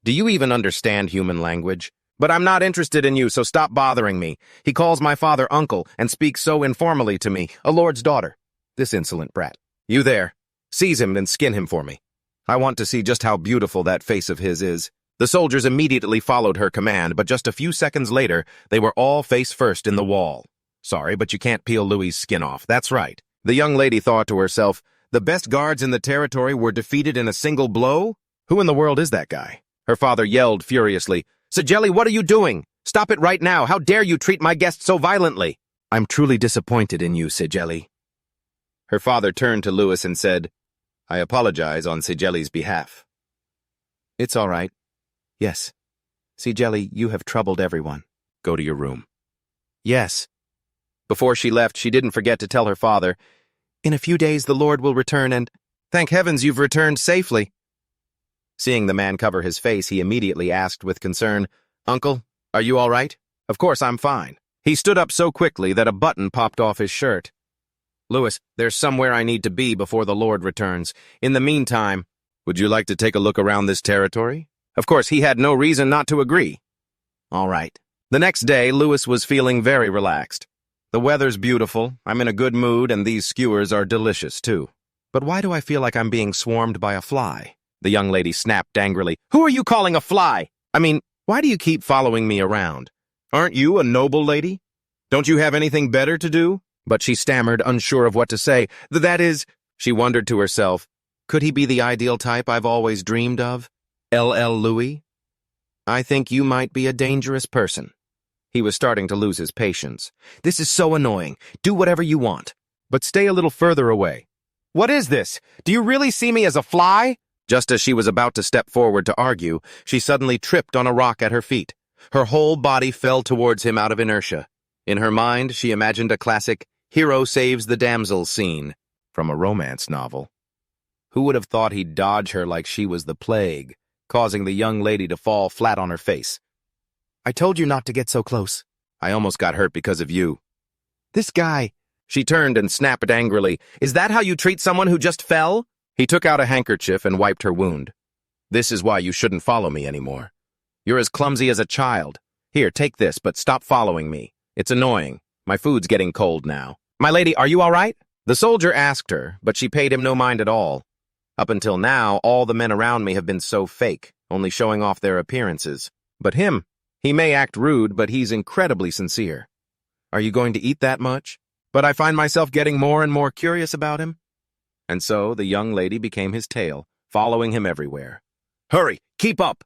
Do you even understand human language? But I'm not interested in you, so stop bothering me. He calls my father uncle and speaks so informally to me, a lord's daughter. This insolent brat. You there. Seize him and skin him for me. I want to see just how beautiful that face of his is. The soldiers immediately followed her command, but just a few seconds later, they were all face first in the wall. Sorry, but you can't peel Louis's skin off. That's right. The young lady thought to herself, the best guards in the territory were defeated in a single blow? Who in the world is that guy? Her father yelled furiously, Sigeli, what are you doing? Stop it right now. How dare you treat my guest so violently? I'm truly disappointed in you, Sigeli. Her father turned to Louis and said, I apologize on Sigeli's behalf. It's all right. Yes. Sigeli, you have troubled everyone. Go to your room. Yes. Before she left, she didn't forget to tell her father, in a few days the Lord will return and, thank heavens you've returned safely. Seeing the man cover his face, he immediately asked with concern, Uncle, are you all right? Of course I'm fine. He stood up so quickly that a button popped off his shirt. Louis, there's somewhere I need to be before the Lord returns. In the meantime, would you like to take a look around this territory? Of course, he had no reason not to agree. All right. The next day, Louis was feeling very relaxed. The weather's beautiful, I'm in a good mood, and these skewers are delicious, too. But why do I feel like I'm being swarmed by a fly? The young lady snapped angrily. Who are you calling a fly? I mean, why do you keep following me around? Aren't you a noble lady? Don't you have anything better to do? But she stammered, unsure of what to say. That is, she wondered to herself, could he be the ideal type I've always dreamed of? LL Louis? I think you might be a dangerous person. He was starting to lose his patience. This is so annoying. Do whatever you want. But stay a little further away. What is this? Do you really see me as a fly? Just as she was about to step forward to argue, she suddenly tripped on a rock at her feet. Her whole body fell towards him out of inertia. In her mind, she imagined a classic hero saves the damsel scene from a romance novel. Who would have thought he'd dodge her like she was the plague, causing the young lady to fall flat on her face? I told you not to get so close. I almost got hurt because of you. This guy... She turned and snapped angrily. Is that how you treat someone who just fell? He took out a handkerchief and wiped her wound. This is why you shouldn't follow me anymore. You're as clumsy as a child. Here, take this, but stop following me. It's annoying. My food's getting cold now. My lady, are you all right? The soldier asked her, but she paid him no mind at all. Up until now, all the men around me have been so fake, only showing off their appearances. But him, he may act rude, but he's incredibly sincere. Are you going to eat that much? But I find myself getting more and more curious about him. And so the young lady became his tail, following him everywhere. Hurry, keep up!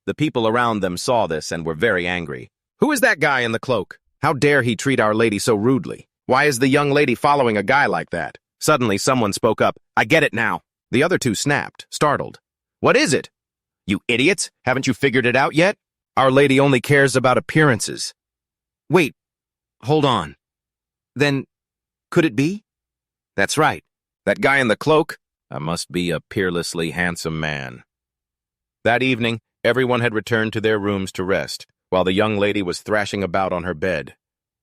The people around them saw this and were very angry. Who is that guy in the cloak? How dare he treat our lady so rudely? Why is the young lady following a guy like that? Suddenly someone spoke up. I get it now. The other two snapped, startled. What is it? You idiots! Haven't you figured it out yet? Our lady only cares about appearances. Wait, hold on. Then, could it be? That's right. That guy in the cloak, I must be a peerlessly handsome man. That evening, everyone had returned to their rooms to rest, while the young lady was thrashing about on her bed.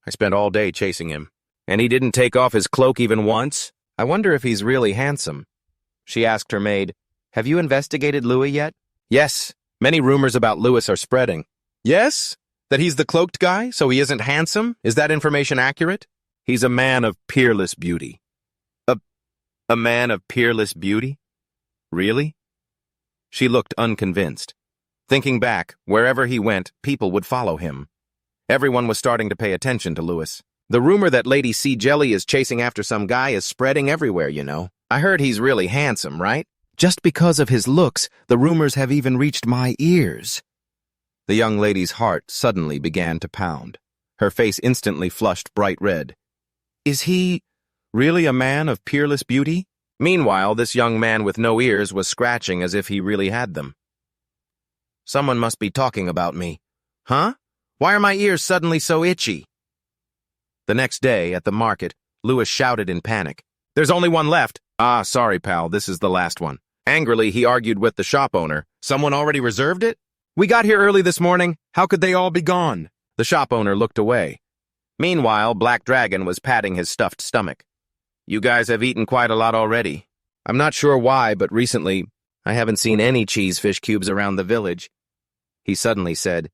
I spent all day chasing him, and he didn't take off his cloak even once. I wonder if he's really handsome. She asked her maid, Have you investigated Louis yet? Yes, many rumors about Louis are spreading. Yes? That he's the cloaked guy, so he isn't handsome? Is that information accurate? He's a man of peerless beauty. A man of peerless beauty? Really? She looked unconvinced. Thinking back, wherever he went, people would follow him. Everyone was starting to pay attention to Louis. The rumor that Lady C. Jelly is chasing after some guy is spreading everywhere, you know. I heard he's really handsome, right? Just because of his looks, the rumors have even reached my ears. The young lady's heart suddenly began to pound. Her face instantly flushed bright red. Is he really a man of peerless beauty? Meanwhile, this young man with no ears was scratching as if he really had them. Someone must be talking about me. Huh? Why are my ears suddenly so itchy? The next day, at the market, Louis shouted in panic. There's only one left. Ah, sorry, pal, this is the last one. Angrily, he argued with the shop owner. Someone already reserved it? We got here early this morning. How could they all be gone? The shop owner looked away. Meanwhile, Black Dragon was patting his stuffed stomach. You guys have eaten quite a lot already. I'm not sure why, but recently, I haven't seen any cheesefish cubes around the village. He suddenly said,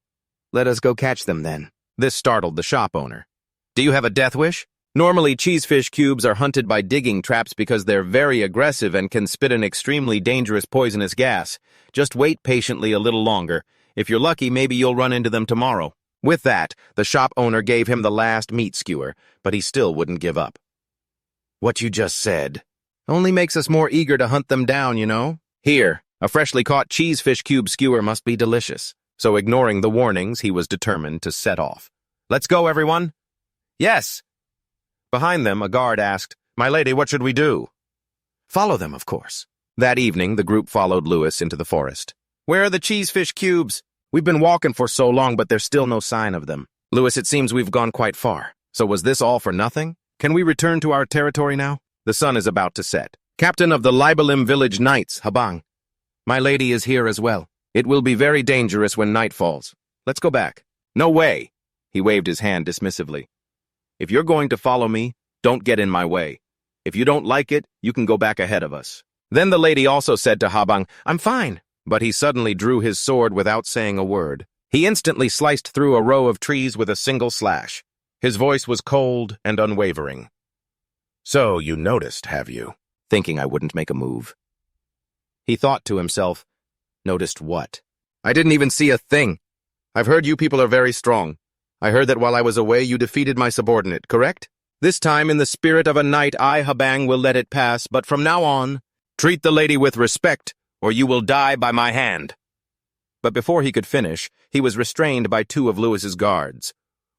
"Let us go catch them then." This startled the shop owner. "Do you have a death wish?" Normally, cheesefish cubes are hunted by digging traps because they're very aggressive and can spit an extremely dangerous poisonous gas. Just wait patiently a little longer. If you're lucky, maybe you'll run into them tomorrow. With that, the shop owner gave him the last meat skewer, but he still wouldn't give up. "What you just said only makes us more eager to hunt them down, you know? Here, a freshly caught cheesefish cube skewer must be delicious." So ignoring the warnings, he was determined to set off. "Let's go, everyone." "Yes." Behind them, a guard asked, "My lady, what should we do?" "Follow them, of course." That evening, the group followed Lewis into the forest. "Where are the cheesefish cubes? We've been walking for so long, but there's still no sign of them." "Lewis, it seems we've gone quite far. So was this all for nothing? Can we return to our territory now? The sun is about to set." "Captain of the Libelim Village Knights, Habang. My lady is here as well. It will be very dangerous when night falls. Let's go back." "No way." He waved his hand dismissively. "If you're going to follow me, don't get in my way. If you don't like it, you can go back ahead of us." Then the lady also said to Habang, "I'm fine." But he suddenly drew his sword without saying a word. He instantly sliced through a row of trees with a single slash. His voice was cold and unwavering. "So you noticed, have you?" Thinking I wouldn't make a move. He thought to himself, "Noticed what? I didn't even see a thing. I've heard you people are very strong. I heard that while I was away you defeated my subordinate, correct? This time, in the spirit of a knight, I, Habang, will let it pass, but from now on, treat the lady with respect, or you will die by my hand." But before he could finish, he was restrained by two of Lewis's guards.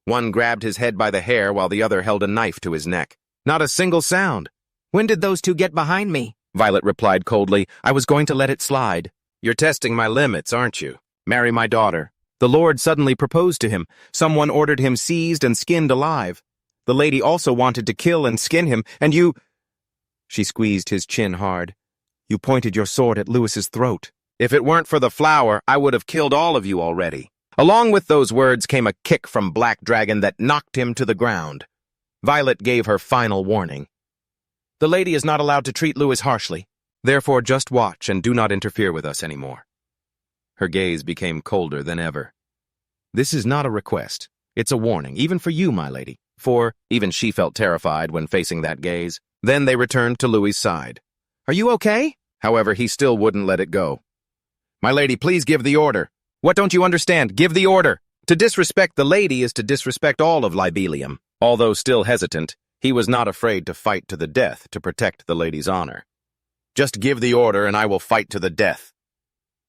One grabbed his head by the hair while the other held a knife to his neck. Not a single sound. "When did those two get behind me?" Violet replied coldly. "I was going to let it slide." "You're testing my limits, aren't you? Marry my daughter." The Lord suddenly proposed to him. Someone ordered him seized and skinned alive. The lady also wanted to kill and skin him, and you— She squeezed his chin hard. "You pointed your sword at Lewis's throat. If it weren't for the flower, I would have killed all of you already." Along with those words came a kick from Black Dragon that knocked him to the ground. Violet gave her final warning. "The lady is not allowed to treat Lewis harshly. Therefore, just watch and do not interfere with us anymore." Her gaze became colder than ever. "This is not a request. It's a warning, even for you, my lady." For even she felt terrified when facing that gaze. Then they returned to Louis's side. "Are you okay?" However, he still wouldn't let it go. "My lady, please give the order." "What don't you understand? Give the order." To disrespect the lady is to disrespect all of Libelium. Although still hesitant, he was not afraid to fight to the death to protect the lady's honor. "Just give the order and I will fight to the death."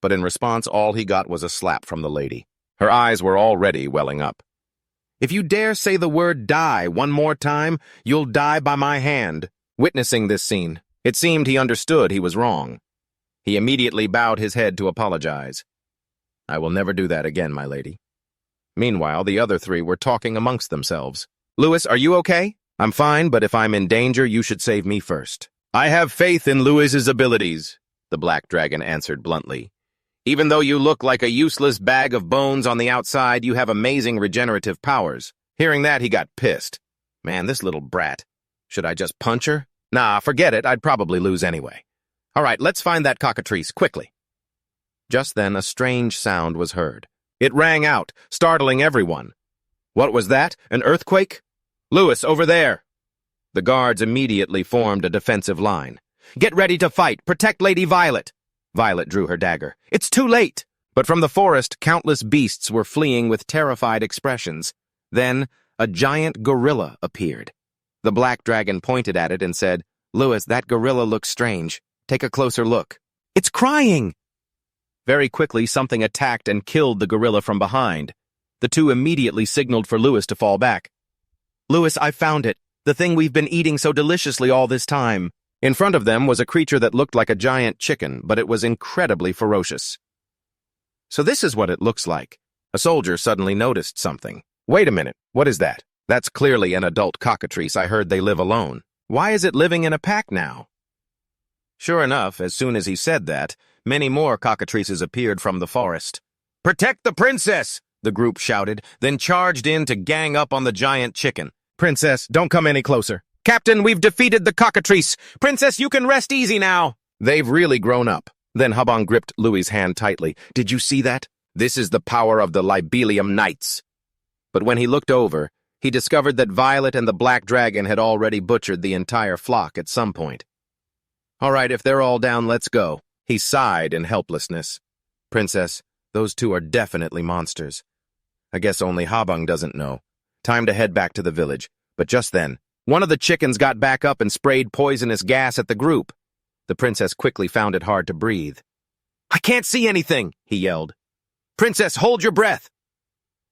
But in response, all he got was a slap from the lady. Her eyes were already welling up. "If you dare say the word die one more time, you'll die by my hand." Witnessing this scene, it seemed he understood he was wrong. He immediately bowed his head to apologize. "I will never do that again, my lady." Meanwhile, the other three were talking amongst themselves. "Lewis, are you okay?" "I'm fine, but if I'm in danger, you should save me first." "I have faith in Lewis's abilities," the Black Dragon answered bluntly. "Even though you look like a useless bag of bones on the outside, you have amazing regenerative powers." Hearing that, he got pissed. "Man, this little brat. Should I just punch her? Nah, forget it. I'd probably lose anyway. All right, let's find that cockatrice, quickly." Just then, a strange sound was heard. It rang out, startling everyone. What was that? An earthquake? "Lewis, over there!" The guards immediately formed a defensive line. "Get ready to fight! Protect Lady Violet!" Violet drew her dagger. "It's too late!" But from the forest, countless beasts were fleeing with terrified expressions. Then, a giant gorilla appeared. The Black Dragon pointed at it and said, "Lewis, that gorilla looks strange. Take a closer look." "It's crying!" Very quickly, something attacked and killed the gorilla from behind. The two immediately signaled for Lewis to fall back. "Lewis, I found it. The thing we've been eating so deliciously all this time." In front of them was a creature that looked like a giant chicken, but it was incredibly ferocious. "So this is what it looks like." A soldier suddenly noticed something. "Wait a minute, what is that? That's clearly an adult cockatrice. I heard they live alone. Why is it living in a pack now?" Sure enough, as soon as he said that, many more cockatrices appeared from the forest. "Protect the princess!" the group shouted, then charged in to gang up on the giant chicken. "Princess, don't come any closer." "Captain, we've defeated the cockatrice. Princess, you can rest easy now." They've really grown up. Then Habang gripped Louis's hand tightly. "Did you see that? This is the power of the Libelium Knights." But when he looked over, he discovered that Violet and the Black Dragon had already butchered the entire flock at some point. "All right, if they're all down, let's go." He sighed in helplessness. "Princess, those two are definitely monsters. I guess only Habang doesn't know. Time to head back to the village." But just then, one of the chickens got back up and sprayed poisonous gas at the group. The princess quickly found it hard to breathe. "I can't see anything," he yelled. "Princess, hold your breath."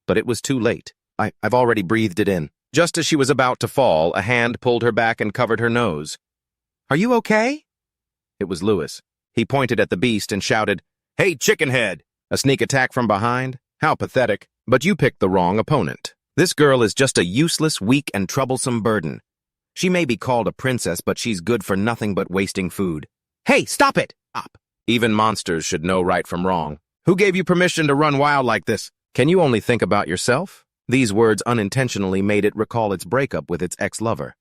But it was too late. I've already breathed it in. Just as she was about to fall, a hand pulled her back and covered her nose. "Are you okay?" It was Louis. He pointed at the beast and shouted, "Hey, chickenhead!" A sneak attack from behind? How pathetic. But you picked the wrong opponent. This girl is just a useless, weak, and troublesome burden. She may be called a princess, but she's good for nothing but wasting food. "Hey, stop it!" Stop. Even monsters should know right from wrong. Who gave you permission to run wild like this? Can you only think about yourself? These words unintentionally made it recall its breakup with its ex-lover.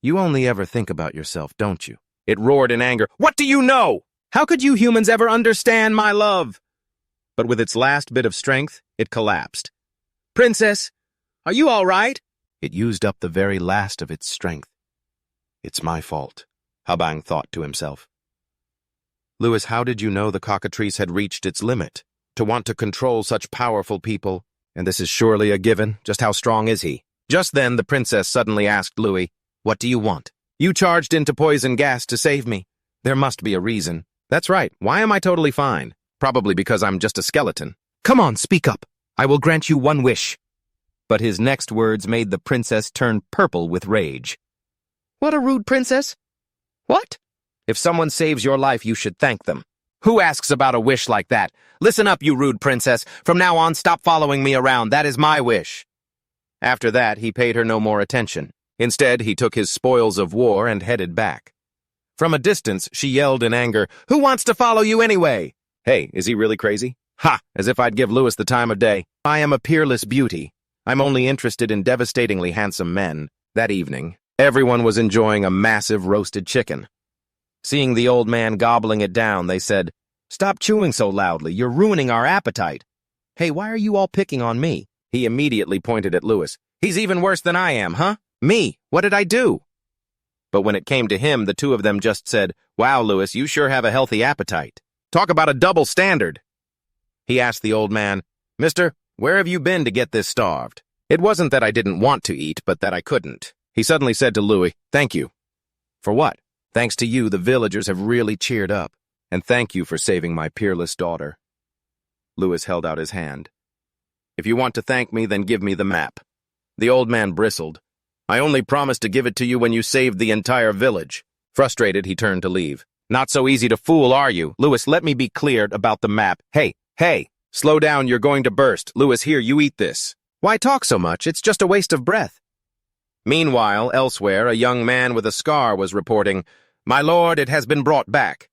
You only ever think about yourself, don't you? It roared in anger. "What do you know? How could you humans ever understand my love?" But with its last bit of strength, it collapsed. "Princess, are you all right?" It used up the very last of its strength. "It's my fault," Habang thought to himself. "Louis, how did you know the cockatrice had reached its limit? To want to control such powerful people, and this is surely a given. Just how strong is he?" Just then, the princess suddenly asked Louis, "What do you want?" "You charged into poison gas to save me. There must be a reason." "That's right. Why am I totally fine? Probably because I'm just a skeleton." "Come on, speak up. I will grant you one wish." But his next words made the princess turn purple with rage. "What a rude princess. What? If someone saves your life, you should thank them. Who asks about a wish like that? Listen up, you rude princess. From now on, stop following me around. That is my wish." After that, he paid her no more attention. Instead, he took his spoils of war and headed back. From a distance, she yelled in anger, "Who wants to follow you anyway?" Hey, is he really crazy? Ha! As if I'd give Louis the time of day. I am a peerless beauty. I'm only interested in devastatingly handsome men. That evening, everyone was enjoying a massive roasted chicken. Seeing the old man gobbling it down, they said, "Stop chewing so loudly. You're ruining our appetite." "Hey, why are you all picking on me?" He immediately pointed at Louis. "He's even worse than I am, huh? Me? What did I do?" But when it came to him, the two of them just said, "Wow, Louis, you sure have a healthy appetite. Talk about a double standard." He asked the old man, "Mister, where have you been to get this starved?" It wasn't that I didn't want to eat, but that I couldn't. He suddenly said to Louis, "Thank you." "For what?" "Thanks to you, the villagers have really cheered up. And thank you for saving my peerless daughter." Louis held out his hand. "If you want to thank me, then give me the map." The old man bristled. "I only promised to give it to you when you saved the entire village." Frustrated, he turned to leave. "Not so easy to fool, are you? Louis, let me be clear about the map." Hey, slow down, you're going to burst. Louis, here, you eat this." "Why talk so much? It's just a waste of breath." Meanwhile, elsewhere, a young man with a scar was reporting, "My lord, it has been brought back."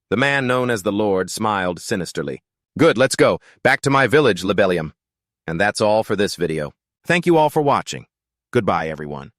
The man known as the Lord smiled sinisterly. "Good, let's go. Back to my village, Libellium." And that's all for this video. Thank you all for watching. Goodbye, everyone.